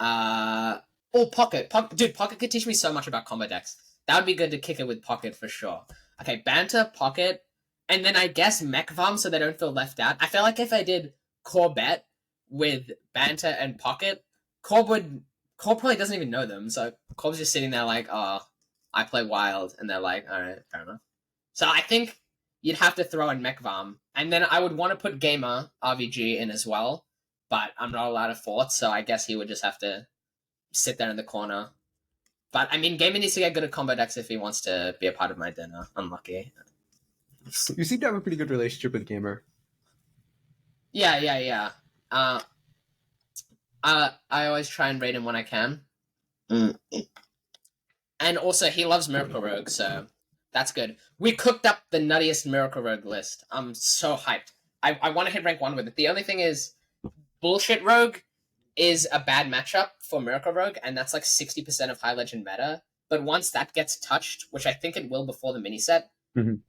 Or Pocket. Dude, Pocket could teach me so much about combo decks. That would be good to kick it with Pocket for sure. Okay, Banter, Pocket, and then I guess Mech Farm so they don't feel left out. I feel like if I did Corbett with Banter and Pocket, Corb probably doesn't even know them, so Corb's just sitting there like, oh, I play Wild, and they're like, alright, fair enough. So I think you'd have to throw in Mech Farm, and then I would want to put Gamer RVG in as well, but I'm not allowed a fourth, so I guess he would just have to sit there in the corner. But I mean, Gamer needs to get good at combo decks if he wants to be a part of my dinner. Unlucky. You seem to have a pretty good relationship with Gamer. Yeah. I always try and rate him when I can. And also, he loves Miracle Rogue, so that's good. We cooked up the nuttiest Miracle Rogue list. I'm so hyped. I want to hit rank 1 with it. The only thing is, Bullshit Rogue is a bad matchup for Miracle Rogue, and that's like 60% of High Legend meta. But once that gets touched, which I think it will before the mini set,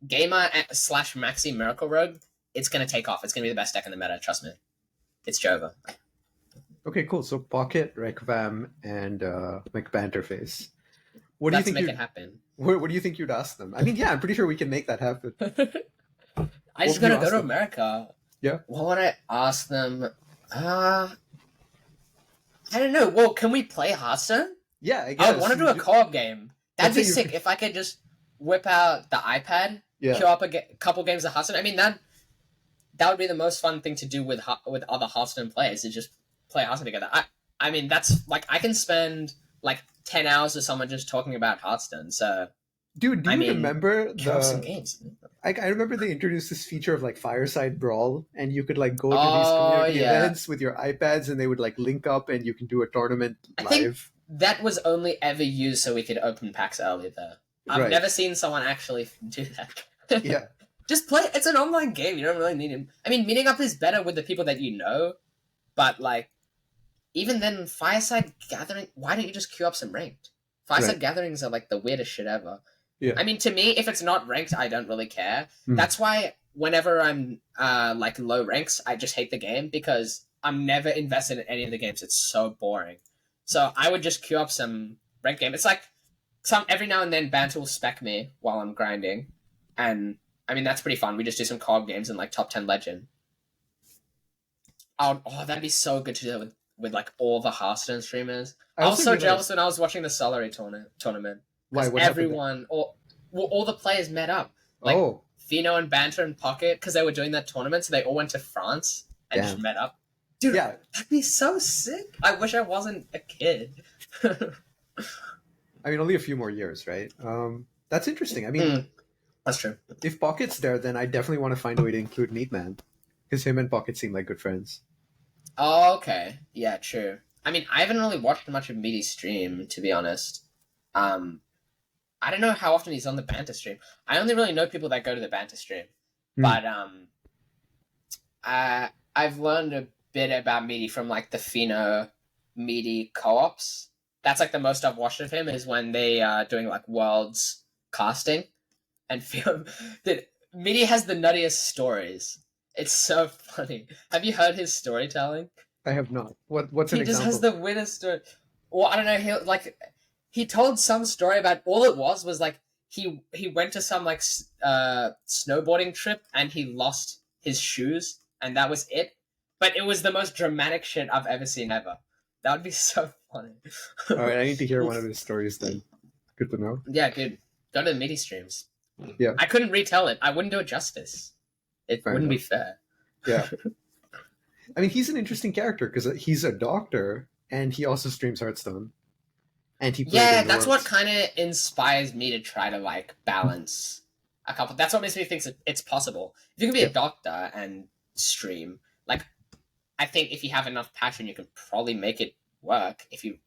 Gamer / Maxi Miracle Rogue, it's going to take off. It's going to be the best deck in the meta, trust me. It's Jova. Okay, cool. So Pocket, Rekvam, and McBanterface. Let's make it happen. What do you think you'd ask them? I mean, yeah, I'm pretty sure we can make that happen. I just gotta go to America. Yeah. What would I ask them? I don't know. Well, can we play Hearthstone? Yeah, I guess. I want to do a co-op game. That'd be sick if I could just whip out the iPad, queue up a couple games of Hearthstone. I mean, that would be the most fun thing to do with other Hearthstone players, is just play Hearthstone together. I mean, that's like, I can spend like 10 hours with someone just talking about Hearthstone. So, dude, do you remember some games? I remember they introduced this feature of like Fireside Brawl, and you could like go to these community events with your iPads, and they would like link up, and you can do a tournament live. I think that was only ever used so we could open packs early, though. I've never seen someone actually do that. Yeah. Just play. It's an online game. You don't really need him. I mean, meeting up is better with the people that you know, but like, even then, Fireside Gathering, why don't you just queue up some ranked? Fireside Gatherings are like the weirdest shit ever. Yeah. I mean, to me, if it's not ranked, I don't really care. That's why whenever I'm like low ranks, I just hate the game, because I'm never invested in any of the games. It's so boring. So I would just queue up some ranked game. It's like every now and then Banter will spec me while I'm grinding, and I mean, that's pretty fun. We just do some co-op games in like top 10 Legend. That'd be so good to do with like all the Hearthstone streamers. I was so jealous when I was watching the Solary tournament. Why? What everyone, all the players met up. Like Fino and Banter and Pocket, because they were doing that tournament, so they all went to France and just met up. Dude, that'd be so sick. I wish I wasn't a kid. I mean, only a few more years, right? That's interesting. I mean, that's true. If Pocket's there, then I definitely want to find a way to include Neatman, because him and Pocket seem like good friends. Oh, okay. Yeah, true. I mean, I haven't really watched much of Meaty's stream, to be honest. I don't know how often he's on the Banter stream. I only really know people that go to the Banter stream. But I've learned a bit about Meaty from like the Fino Meaty co-ops. That's like the most I've watched of him, is when they are doing like Worlds casting. And Meaty has the nuttiest stories. It's so funny. Have you heard his storytelling? I have not. What's an example? He just has the weirdest story. Well, I don't know. He told some story about, all it was like he went to some like snowboarding trip and he lost his shoes, and that was it. But it was the most dramatic shit I've ever seen ever. That would be so funny. All right, I need to hear one of his stories then. Good to know. Yeah, good. Go to the Meaty streams. Yeah. I couldn't retell it. I wouldn't do it justice. It wouldn't be fair. Yeah. I mean, he's an interesting character because he's a doctor and he also streams Hearthstone. And he plays that's what kind of inspires me to try to like balance a couple. That's what makes me think it's possible. If you can be a doctor and stream, like, I think if you have enough passion, you can probably make it work if you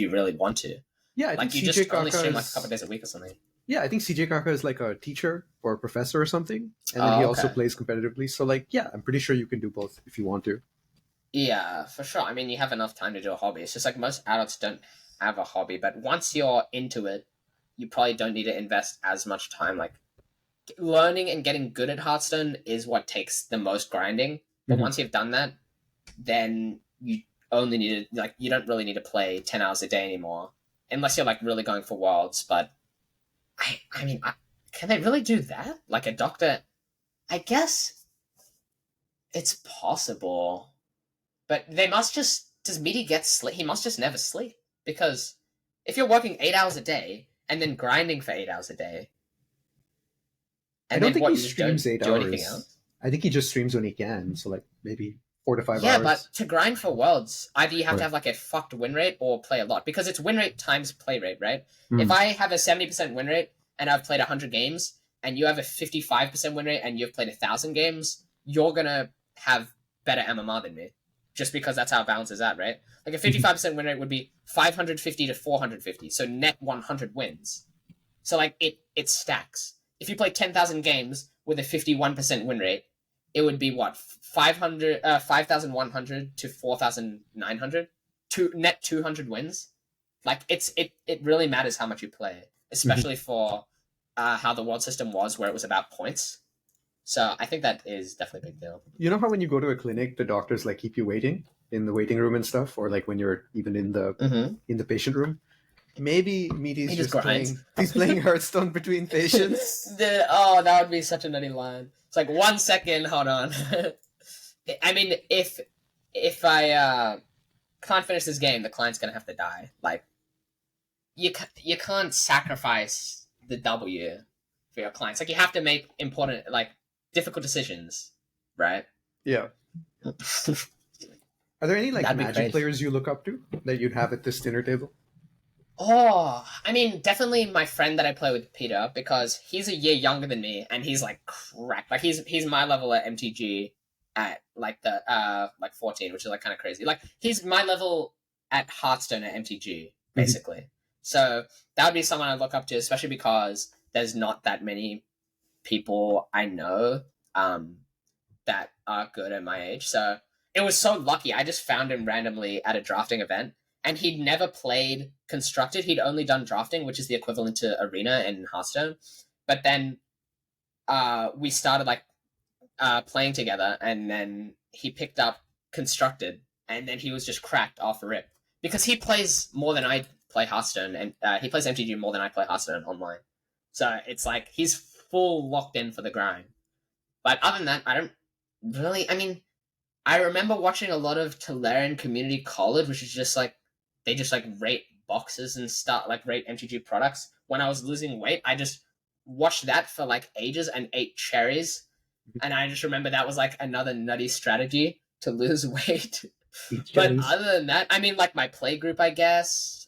really want to. Yeah, I like think you CJ just only stream like a couple days a week or something. Yeah, I think CJ Kaka is like a teacher or a professor or something, and then he also plays competitively. So like, yeah, I'm pretty sure you can do both if you want to. Yeah, for sure. I mean, you have enough time to do a hobby. It's just like most adults don't have a hobby, but once you're into it, you probably don't need to invest as much time. Like learning and getting good at Hearthstone is what takes the most grinding. But Mhm. once you've done that, then you only need to like you don't really need to play 10 hours a day anymore, unless you're like really going for worlds. But I mean, can they really do that? Like a doctor, I guess it's possible, but they must just. Does Meaty get sleep? He must just never sleep because if you're working 8 hours a day and then grinding for 8 hours a day, I and don't then think he what you just don't streams eight do anything hours. else. I think he just streams when he can. So like maybe 4 to 5 Yeah, but hours. to grind for worlds, either you have to Right. have like a fucked win rate or play a lot because it's win rate times play rate, right? If Mm. I have a 70% win rate and I've played 100 games and you have a 55% win rate and you've played 1,000 games, you're going to have better MMR than me just because that's how balance is at, right? Like a 55% win rate would be 550 to 450, so net 100 wins. So like it stacks. If you play 10,000 games with a 51% win rate, it would be what 5,100 to 4,900 to net 200 wins. Like it really matters how much you play, Mhm. especially for how the world system was where it was about points. So I think that is definitely a big deal. You know how when you go to a clinic, the doctors like keep you waiting in the waiting room and stuff, or like when you're even Mm-hmm. in the patient room. Maybe Meaty's He just just grinds. playing. He's playing Hearthstone between patients. That would be such a nutty line. It's like 1 second, hold on. I mean, if I can't finish this game, the client's gonna have to die. Like you can't sacrifice the W for your clients. Like you have to make important, like difficult decisions, right? Yeah. Are there any like That'd be Magic crazy. players you look up to that you'd have at this dinner table? Oh, I mean, definitely my friend that I play with, Peter, because he's a year younger than me, and he's like cracked. Like he's my level at MTG at like the like 14, which is like kind of crazy. Like he's my level at Hearthstone at MTG, Mhm. basically. So that would be someone I look up to, especially because there's not that many people I know um that are good at my age. So it was so lucky. I just found him randomly at a drafting event, and he'd never played constructed. He'd only done drafting, which is the equivalent to arena in Hearthstone. But then we started like playing together, and then he picked up constructed, and then he was just cracked off a rip because he plays more than I play Hearthstone, and he plays MTG more than I play Hearthstone online. So it's like he's full locked in for the grind. But other than that, I don't really. I mean, I remember watching a lot of Tolarian Community College, which is just like they just like rate boxes and stuff, like rate MTG products. When I was losing weight, I just watched that for like ages and ate cherries, and I just remember that was like another nutty strategy to lose weight. Eat But cherries. other than that, I mean, like my play group, I guess.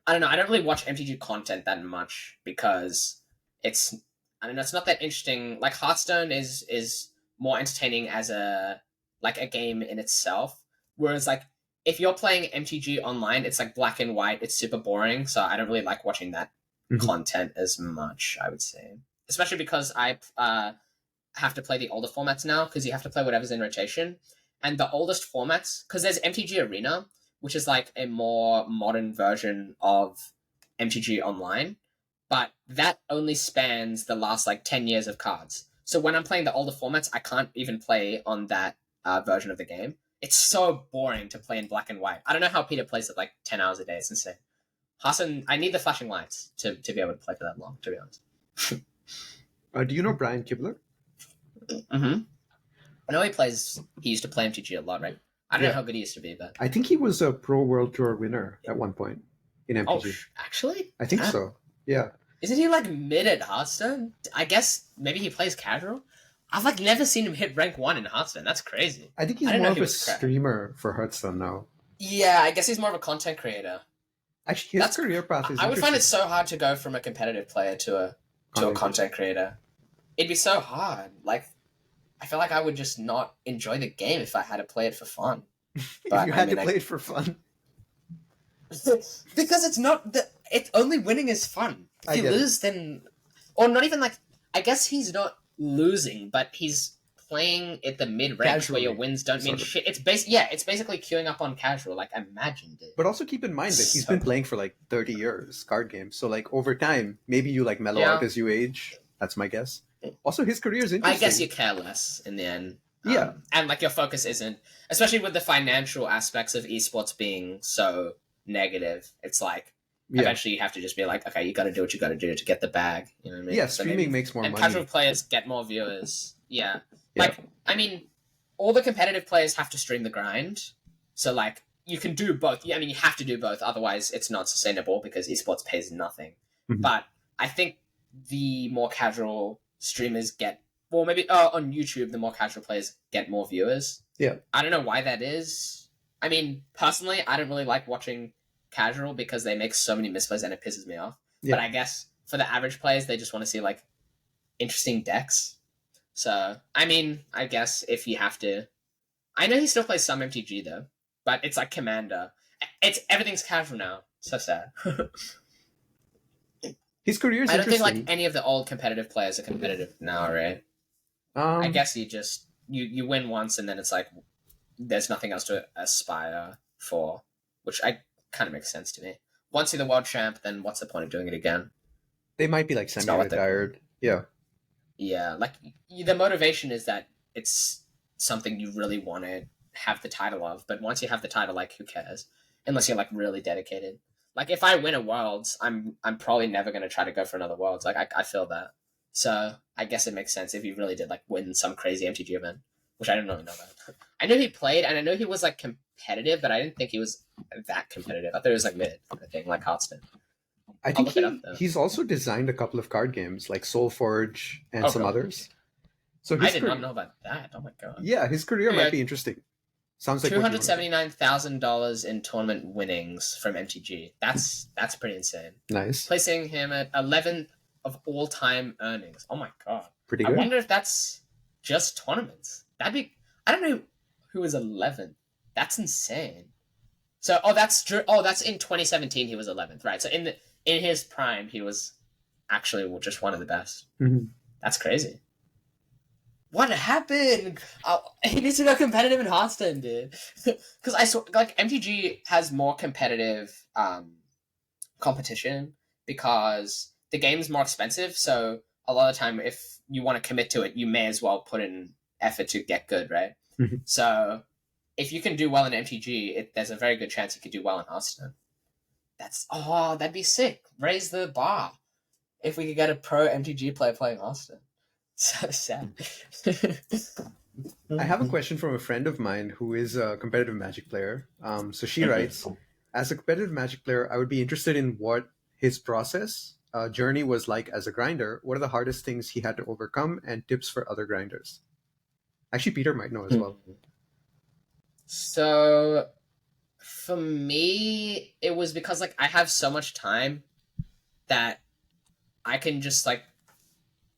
I don't know. I don't really watch MTG content that much because it's I don't know. It's not that interesting. Like Hearthstone is more entertaining as a like a game in itself. Whereas like if you're playing MTG online, it's like black and white. It's super boring. So I don't really like watching that Mhm. content as much. I would say, especially because I have to play the older formats now because you have to play whatever's in rotation. And the oldest formats, because there's MTG Arena, which is like a more modern version of MTG Online, but that only spans the last like 10 years of cards. So when I'm playing the older formats, I can't even play on that version of the game. It's so boring to play in black and white. I don't know how Peter plays it like 10 hours a day. It's insane. Hassan, I need the flashing lights to be able to play for that long, to be honest. Do you know Brian Kibler? Mm-hmm. I know he used to play MTG a lot, right? I don't know Yeah. how good he used to be, but. I think he was a Pro World Tour winner at one point in Oh, MTG. actually? I think Damn. so. Yeah. Isn't he like mid at Hearthstone? I guess maybe he plays casual. I've like never seen him hit rank 1 in Hearthstone. That's crazy. I think I he's didn't more know of he a was crap. streamer for Hearthstone now. Yeah, I guess he's more of a content creator. Actually, his That's career path is I would find it interesting. so hard to go from a competitive player to a Content creator. content creator. It'd be so hard. Like I feel like I would just not enjoy the game if I had to play it for fun. If But you I had to mean, play it for fun, because it's not the it's only winning is fun. If I you get it. lose, then or not even like I guess he's not losing, but he's playing at the mid ranks where your casually, wins don't mean sort of. shit. It's basically queuing up on casual. Like, imagine it. But also keep in mind that he's been So playing for like 30 years, card games. So like over time, maybe you like mellow out yeah, as you age. That's my guess. Also, his career is I guess interesting. you care less in the end. Yeah, And like your focus isn't, especially with the financial aspects of esports being so negative. It's like yeah, eventually you have to just be like, okay, you got to do what you got to do to get the bag. You know what I mean? yeah. So Streaming maybe makes more and casual money. players get more viewers. Yeah, Yeah, like I mean, all the competitive players have to stream the grind. So like you can do both. Yeah, I mean you have to do both. Otherwise, it's not sustainable because esports pays nothing. Mhm. But I think the more casual streamers get well, maybe on YouTube, the more casual players get more viewers. yeah, I don't know why that is. I mean, personally, I don't really like watching casual because they make so many misplays and it pisses me off. But yeah. I guess for the average players, they just want to see like interesting decks. So, I mean, I guess if you have to, I know he still plays some MTG though, but it's like Commander. It's everything's casual now. So sad. His career is I don't think like interesting. any of the old competitive players are competitive now, right? I Um, guess you just you win once and then it's like there's nothing else to aspire for, which I kind of makes sense to me. Once you're the world champ, then what's the point of doing it again? they might be like It's not what the point. semi-retired. Yeah, Yeah, like the motivation is that it's something you really want to have the title of, but once you have the title, like who cares? Unless you're like really dedicated. Like if I win a worlds, I'm probably never gonna try to go for another worlds. Like I feel that. So I guess it makes sense if he really did like win some crazy MTG event, which I didn't really know about. I knew he played and I know he was like competitive, but I didn't think he was that competitive. I thought it was like mid, I think, like Hearthstone. I I'll think look it up he though. he's also designed a couple of card games like Soulforge and Oh some god. others. So I his did not career, know about that. Oh my god. yeah, his career might Yeah, be interesting. Sounds like two what you hundred want to do. $79,000 in tournament winnings from MTG. That's pretty insane. Nice, Placing him at 11th of all time earnings. Oh my god! pretty I good. wonder if that's just tournaments. That'd be. I don't know who was 11th. That's insane. So that's in 2017. He was 11th, right? So in his prime, he was actually just one of the best. Mhm. That's crazy. What happened? He needs to go competitive in Hearthstone, dude. Because I saw like MTG has more competitive competition because the game's more expensive. So a lot of the time, if you want to commit to it, you may as well put in effort to get good, right? Mhm. So if you can do well in MTG, there's a very good chance you could do well in Hearthstone. That'd be sick. Raise the bar if we could get a pro MTG player playing Hearthstone. So sad. I have a question from a friend of mine who is a competitive Magic player. So she writes, as a competitive Magic player, I would be interested in what his process journey was like as a grinder. What are the hardest things he had to overcome, and tips for other grinders? Actually, Peter might know as well. So for me, it was because like I have so much time that I can just like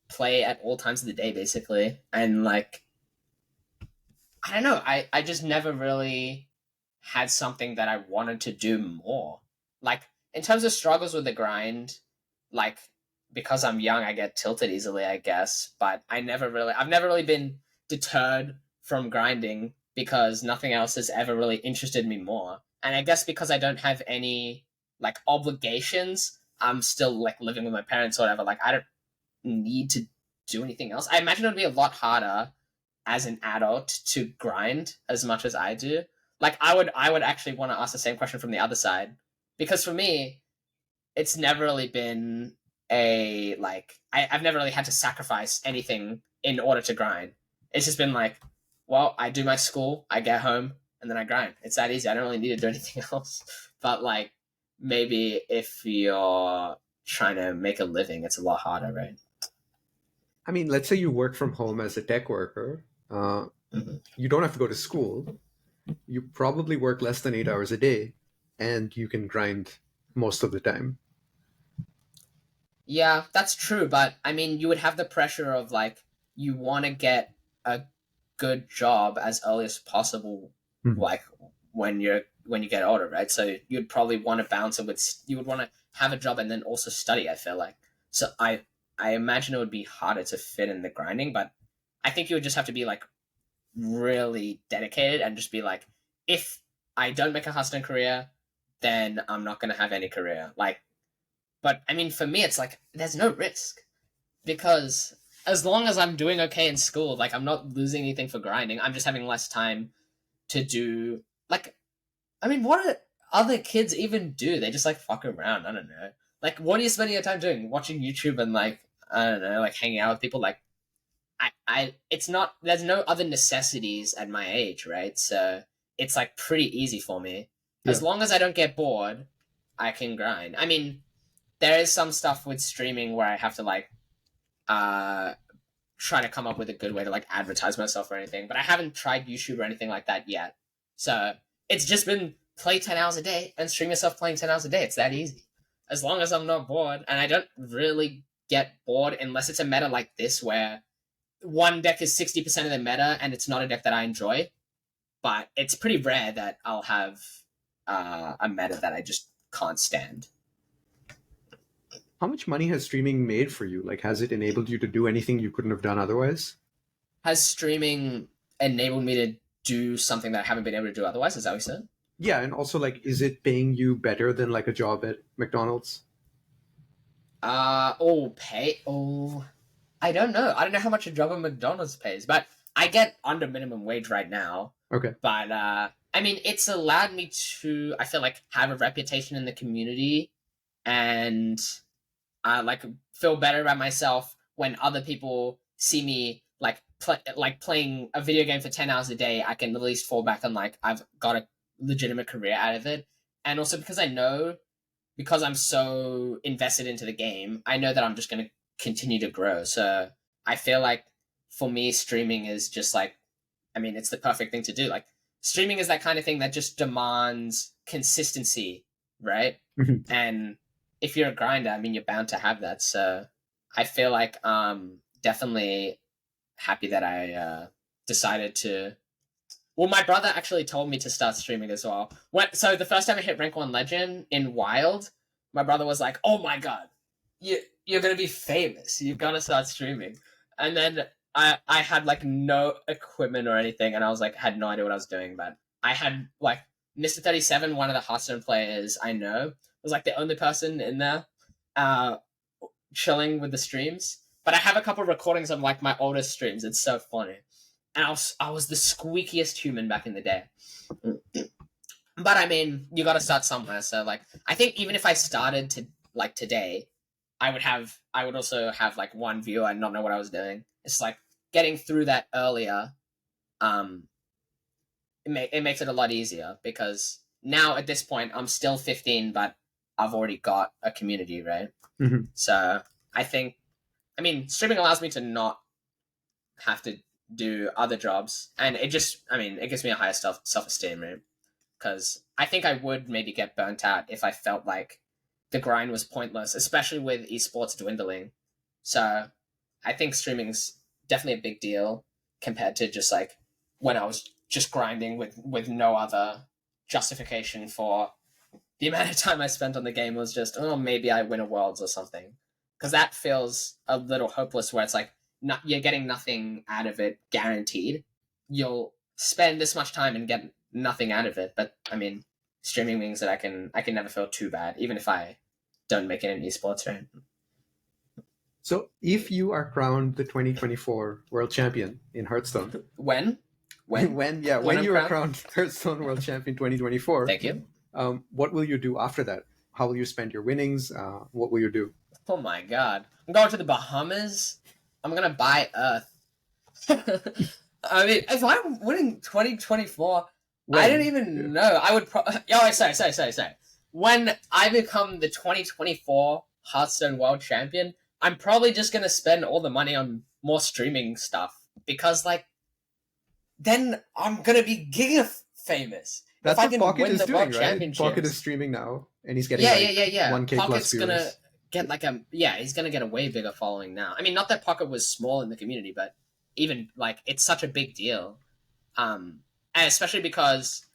play at all times of the day basically. And like I don't know, I just never really had something that I wanted to do more. Like in terms of struggles with the grind, like because I'm young I get tilted easily, I guess, but I've never really been deterred from grinding because nothing else has ever really interested me more. And I guess because I don't have any like obligations, I'm still like living with my parents or whatever, like I don't need to do anything else. I imagine it would be a lot harder as an adult to grind as much as I do. Like I would actually want to ask the same question from the other side because for me, it's never really been a like I've never really had to sacrifice anything in order to grind. It's just been like, well, I do my school, I get home, and then I grind. It's that easy. I don't really need to do anything else. But like maybe if you're trying to make a living, it's a lot harder, right? I mean, let's say you work from home as a tech worker. Mm-hmm. You don't have to go to school. You probably work less than 8 hours a day, and you can grind most of the time. Yeah, that's true, but I mean, you would have the pressure of like you want to get a good job as early as possible, Mhm. like when you get older, right? So you'd probably want to balance it with you would want to have a job and then also study. I feel like so I imagine it would be harder to fit in the grinding, but I think you would just have to be like really dedicated and just be like, if I don't make a Hearthstone career, then I'm not gonna have any career. Like, but I mean, for me, it's like there's no risk because as long as I'm doing okay in school, like I'm not losing anything for grinding. I'm just having less time to do like. I mean, what do other kids even do? They just like fuck around. I don't know. Like, what are you spending your time doing? Watching YouTube and like I don't know, like hanging out with people. Like, it's not. There's no other necessities at my age, right? So it's like pretty easy for me. Yeah. As long as I don't get bored, I can grind. I mean, there is some stuff with streaming where I have to like uh try to come up with a good way to like advertise myself or anything, but I haven't tried YouTube or anything like that yet. So it's just been play 10 hours a day and stream yourself playing 10 hours a day. It's that easy. As long as I'm not bored, and I don't really get bored unless it's a meta like this where one deck is 60% of the meta and it's not a deck that I enjoy. But it's pretty rare that I'll have a meta that I just can't stand. How much money has streaming made for you? Like, has it enabled you to do anything you couldn't have done otherwise? Has streaming enabled me to do something that I haven't been able to do otherwise? Is that what you said? Yeah, and also, like, is it paying you better than like a job at McDonald's? Pay. I don't know. I don't know how much a job at McDonald's pays, but I get under minimum wage right now. Okay. But I mean, it's allowed me to, I feel like, have a reputation in the community and like feel better about myself when other people see me like playing a video game for 10 hours a day. I can at least fall back on like I've got a legitimate career out of it, and also because I know, because I'm so invested into the game, I know that I'm just going to continue to grow. So I feel like for me, streaming is just like, I mean, it's the perfect thing to do. Like, streaming is that kind of thing that just demands consistency, right? Mhm. And if you're a grinder, I mean, you're bound to have that. So I feel like definitely happy that I decided to. Well, my brother actually told me to start streaming as well. So the first time I hit rank 1 legend in Wild, my brother was like, "Oh my god, you're gonna be famous. You're gonna start streaming." And then I had like no equipment or anything, and I was like had no idea what I was doing. But I had like Mr. 37, one of the Hearthstone players I know, was like the only person in there, uh, chilling with the streams. But I have a couple of recordings of like my oldest streams. It's so funny, and I was the squeakiest human back in the day. But I mean, you got to start somewhere. So like, I think even if I started to like today, I would also have like one viewer and not know what I was doing. It's like getting through that earlier. Um, it makes it a lot easier because now at this point I'm still 15, but I've already got a community, right? Mhm. So I think, I mean, streaming allows me to not have to do other jobs, and it just, I mean, it gives me a higher self esteem, right? Because I think I would maybe get burnt out if I felt like the grind was pointless, especially with esports dwindling. So I think streaming's definitely a big deal compared to just like when I was just grinding with no other justification for the amount of time I spent on the game. Was just, oh, maybe I win a worlds or something, because that feels a little hopeless where it's like not, you're getting nothing out of it guaranteed. You'll spend this much time and get nothing out of it. But I mean, streaming means that I can never feel too bad, even if I don't make it in esports, right? So, if you are crowned the 2024 world champion in Hearthstone, When? when I'm you are crowned? crowned Hearthstone world champion 2024, Thank you. what will you do after that? How will you spend your winnings? What will you do? Oh my god. I'm going to the Bahamas. I'm gonna buy Earth. I mean, if I'm winning 2024, I don't Yeah. even know. I would oh, sorry. When I become the 2024 Hearthstone World Champion, I'm probably just gonna spend all the money on more streaming stuff. Because, like, then I'm gonna be giga famous. If That's I what can Pocket win is the World doing, right? Pocket is Championships. streaming now, and he's getting Yeah, like yeah. 1K plus Pocket's viewers. gonna get like a, yeah, he's gonna get a way bigger following now. I mean, not that Pocket was small in the community, but even like it's such a big deal. And especially because,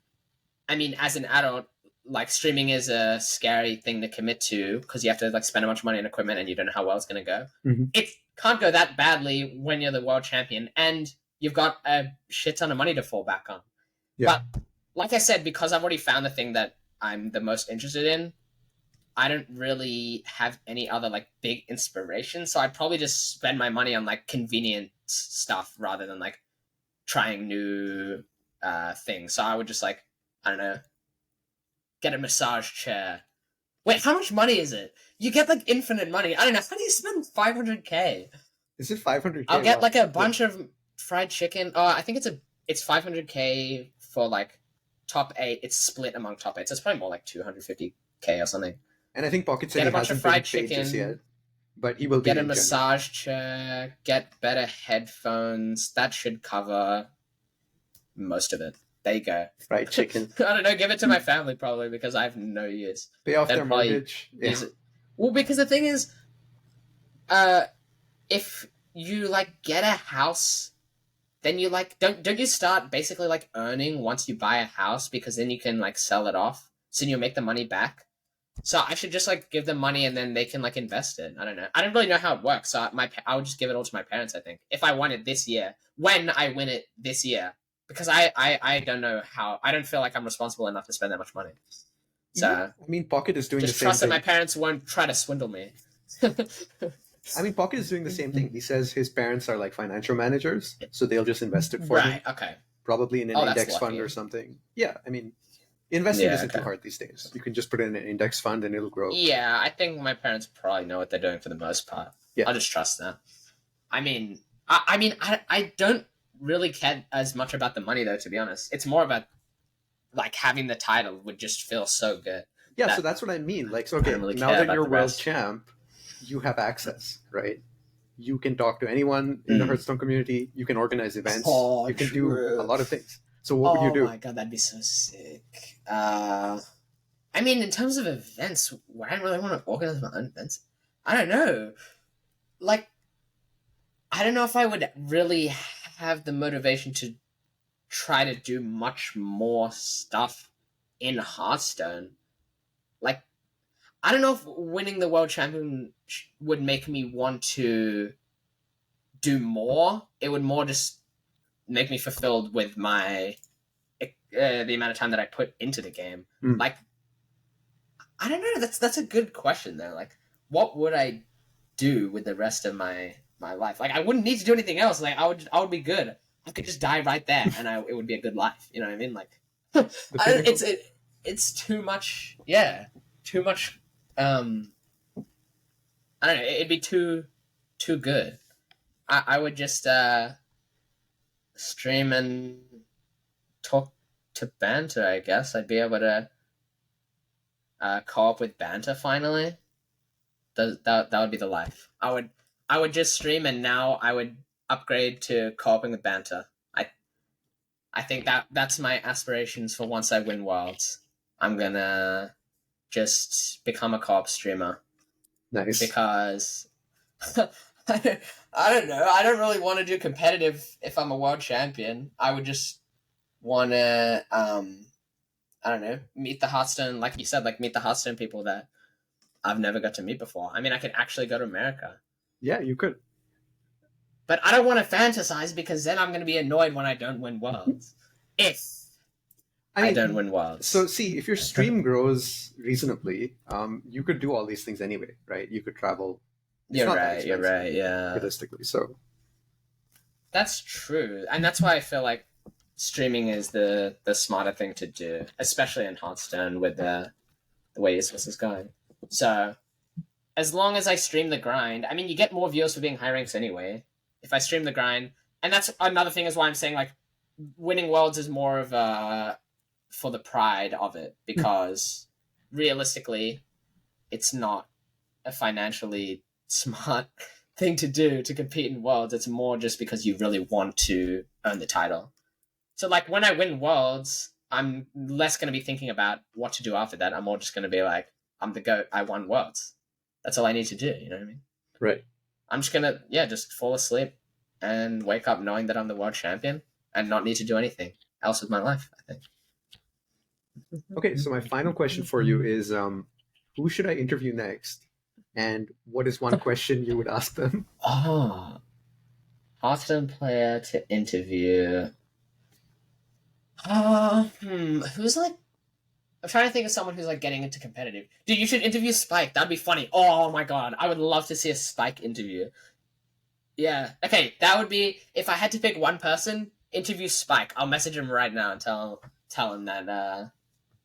I mean, as an adult, like streaming is a scary thing to commit to because you have to like spend a bunch of money on equipment and you don't know how well it's gonna go. Mhm. It's can't go that badly when you're the world champion, and you've got a shit ton of money to fall back on. Yeah. But like I said, because I've already found the thing that I'm the most interested in, I don't really have any other like big inspiration. So I'd probably just spend my money on like convenient stuff rather than like trying new things. So I would just like, I don't know, get a massage chair. Wait, how much money is it? You get like infinite money. I don't know. How do you spend 500K? Is it 500K? I'll get Wow. like a bunch of fried chicken. Oh, I think it's 500K for like top eight. It's split among top eight, so it's probably more like 250K or something. And I think Pocket said Get he a bunch of hasn't been fried paid just yet, chicken. but he will be Get a in January. massage chair. Get better headphones. That should cover most of it. There you go. Fried chicken. I don't know. Give it to my family probably because I have no use. Pay off They'd their probably mortgage. Yeah. use it. Well, because the thing is, if you like get a house, then you like don't you start basically like earning once you buy a house because then you can like sell it off, so you make the money back. So I should just like give them money and then they can like invest it. I don't know. I don't really know how it works. So I would just give it all to my parents. I think if I won it this year, when I win it this year, because I don't know how. I don't feel like I'm responsible enough to spend that much money. So Yeah, I mean, Pocket is doing the just same trust that thing. my parents won't try to swindle me. I mean, Pocket is doing the same thing. He says his parents are like financial managers, so they'll just invest it for him, Right. Okay. probably in an Oh, that's index fund lucky. or something. Yeah, I mean, investing Yeah, isn't too okay. hard these days. You can just put it in an index fund and it'll grow. Yeah, I think my parents probably know what they're doing for the most part. Yeah. I'll just trust that. I don't really care as much about the money though. To be honest, it's more about like having the title would just feel so good. Yeah, That- so that's what I mean. Like, so I okay, don't really now care that about you're the world rest. champ, you have access, right? You can talk to anyone in the Mm. Hearthstone community. You can organize events. Oh, you can true. do a lot of things. So what would you do? my god, that'd be so sick. I mean, in terms of events, would I really want to organize my own events? I don't know. Like, I don't know if I would really have the motivation to try to do much more stuff in Hearthstone. Like, I don't know if winning the world champion would make me want to do more. It would more just make me fulfilled with my the amount of time that I put into the game. Mm. Like, I don't know. That's a good question though. Like, what would I do with the rest of my life? Like, I wouldn't need to do anything else. Like, I would be good. I could just die right there, and it would be a good life. You know what I mean? Like, it's too much. Yeah, too much. I don't know. It'd be too good. I would just stream and talk to banter. I guess I'd be able to co-op with banter finally. That would be the life. I would just stream and now I would upgrade to co-oping with banter. I think that's my aspirations for once I win Worlds. I'm gonna just become a co-op streamer Nice. because I don't know. I don't really want to do competitive if I'm a world champion. I would just want to I don't know, meet the Hearthstone, like you said, like meet the Hearthstone people that I've never got to meet before. I mean, I could actually go to America. Yeah, you could. But I don't want to fantasize because then I'm going to be annoyed when I don't win Worlds. If I don't win Worlds. So see, if your stream grows reasonably, you could do all these things anyway, right? You could travel. It's You're not that right, you're expensive, right, yeah. realistically. So That's true. And that's why I feel like streaming is the smarter thing to do, especially in Hearthstone with the way this is going. So as long as I stream the grind, I mean, you get more viewers for being high ranks anyway. If I stream the grind, and that's another thing is why I'm saying like winning Worlds is more of a for the pride of it, because realistically, it's not a financially smart thing to do to compete in Worlds. It's more just because you really want to earn the title. So like when I win Worlds, I'm less going to be thinking about what to do after that. I'm more just going to be like, I'm the GOAT. I won Worlds. That's all I need to do. You know what I mean? right. I'm just going to, just fall asleep and wake up knowing that I'm the world champion and not need to do anything else with my life, I think. Okay, so my final question for you is, who should I interview next And what is one question you would ask them? Oh, Hearthstone player to interview. Who's like? I'm trying to think of someone who's like getting into competitive. Dude, you should interview Spike. That'd be funny. Oh my god, I would love to see a Spike interview. Yeah. Okay, that would be if I had to pick one person. Interview Spike. I'll message him right now and tell him that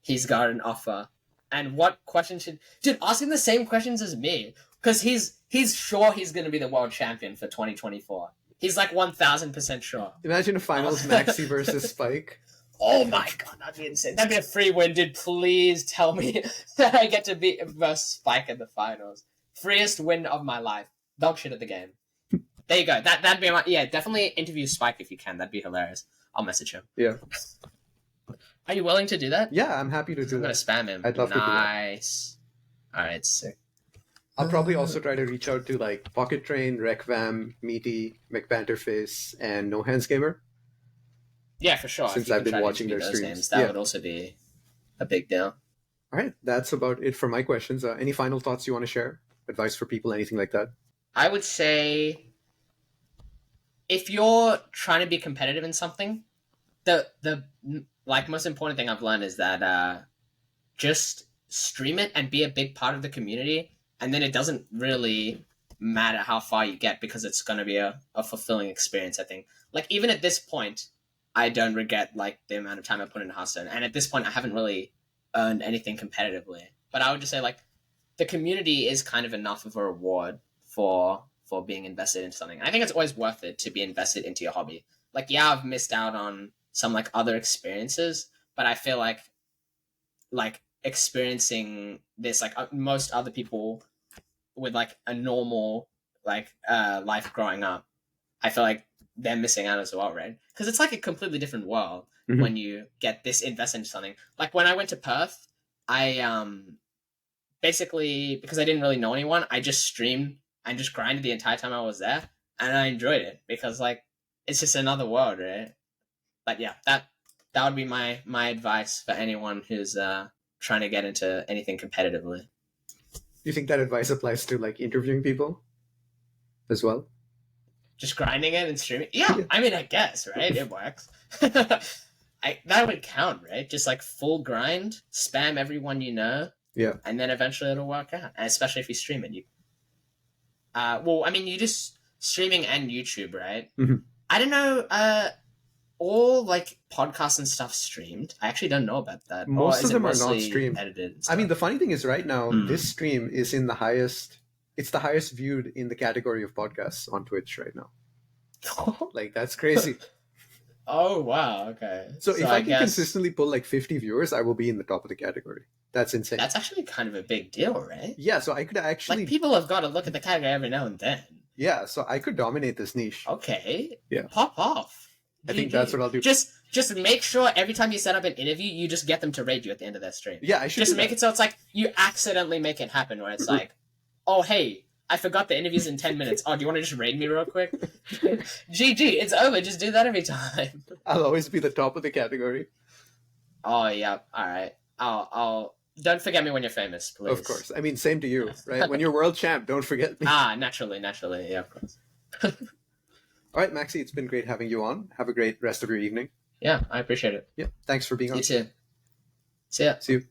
he's got an offer. And what question should dude ask him the same questions as me because he's sure he's gonna be the world champion for 2024. He's like 1,000% sure. Imagine a finals Maxi versus Spike. Oh my god, that'd be insane. That'd be a free win, dude. Please tell me that I get to beat versus Spike in the finals. Freest win of my life. Dog shit at the game. There you go. That'd be my definitely interview Spike if you can. That'd be hilarious. I'll message him. Yeah. Are you willing to do that? Yeah, I'm happy to do I'm that. gonna spam him. I'd love to do that. Nice. Alright, sick. I'll probably also try to reach out to like Pocket Train, Rekvam, Meaty, McBanterface, and No Hands Gamer. Yeah, for sure. Since If you I've can been try to watching interview their those streams. names, that Yeah. would also be a big deal. All right, that's about it for my questions. Any final thoughts you want to share? Advice for people, anything like that? I would say if you're trying to be competitive in something, the like most important thing I've learned is that just stream it and be a big part of the community, and then it doesn't really matter how far you get because it's going to be a fulfilling experience. I think like even at this point, I don't regret like the amount of time I put into Hearthstone, and at this point, I haven't really earned anything competitively. But I would just say like the community is kind of enough of a reward for being invested in something. And I think it's always worth it to be invested into your hobby. Like yeah, I've missed out on some like other experiences, but I feel like experiencing this like most other people with like a normal like life growing up, I feel like they're missing out as well, right? Because it's like a completely different world when you get this invested into something. Like when I went to Perth, I basically because I didn't really know anyone, I just streamed and just grinded the entire time I was there, and I enjoyed it because like it's just another world, right? But yeah, that would be my advice for anyone who's trying to get into anything competitively. Do you think that advice applies to like interviewing people as well? Just grinding it and streaming? Yeah, I mean, I guess, right? It works. That would count, right? Just like full grind, spam everyone you know, Yeah. and then eventually it'll work out. And especially if you stream it, well, I mean, you just streaming and YouTube, right? Mhm. I don't know. All like podcasts and stuff streamed. I actually don't know about that. Most Or is of them it are not mostly streamed. edited and I mean, stuff? the funny thing is right now, Mm. this stream is in the highest, it's the highest viewed in the category of podcasts on Twitch right now. Like, that's crazy. Oh wow, okay. So if I can guess consistently pull like 50 viewers, I will be in the top of the category. That's insane. that's actually kind of a big deal, right? Yeah, so I could actually, Like people have got to look at the category every now and then. yeah, so I could dominate this niche. Okay. Yeah. Pop off. I think GG. that's what I'll do. Just make sure every time you set up an interview, you just get them to rate you at the end of their stream. Yeah, I should Just do make that. it so it's like you accidentally make it happen where it's like, oh hey, I forgot the interview's in 10 minutes. Oh, do you want to just raid me real quick? GG, it's over. Just do that every time. I'll always be the top of the category. Oh yeah, all right. I'll don't forget me when you're famous, please. Of course. I mean, same to you, right? When you're world champ, don't forget me. Naturally, yeah, of course. All right, Maxi, it's been great having you on. Have a great rest of your evening. Yeah, I appreciate it. Yeah, thanks for being on. You too. See ya. See you.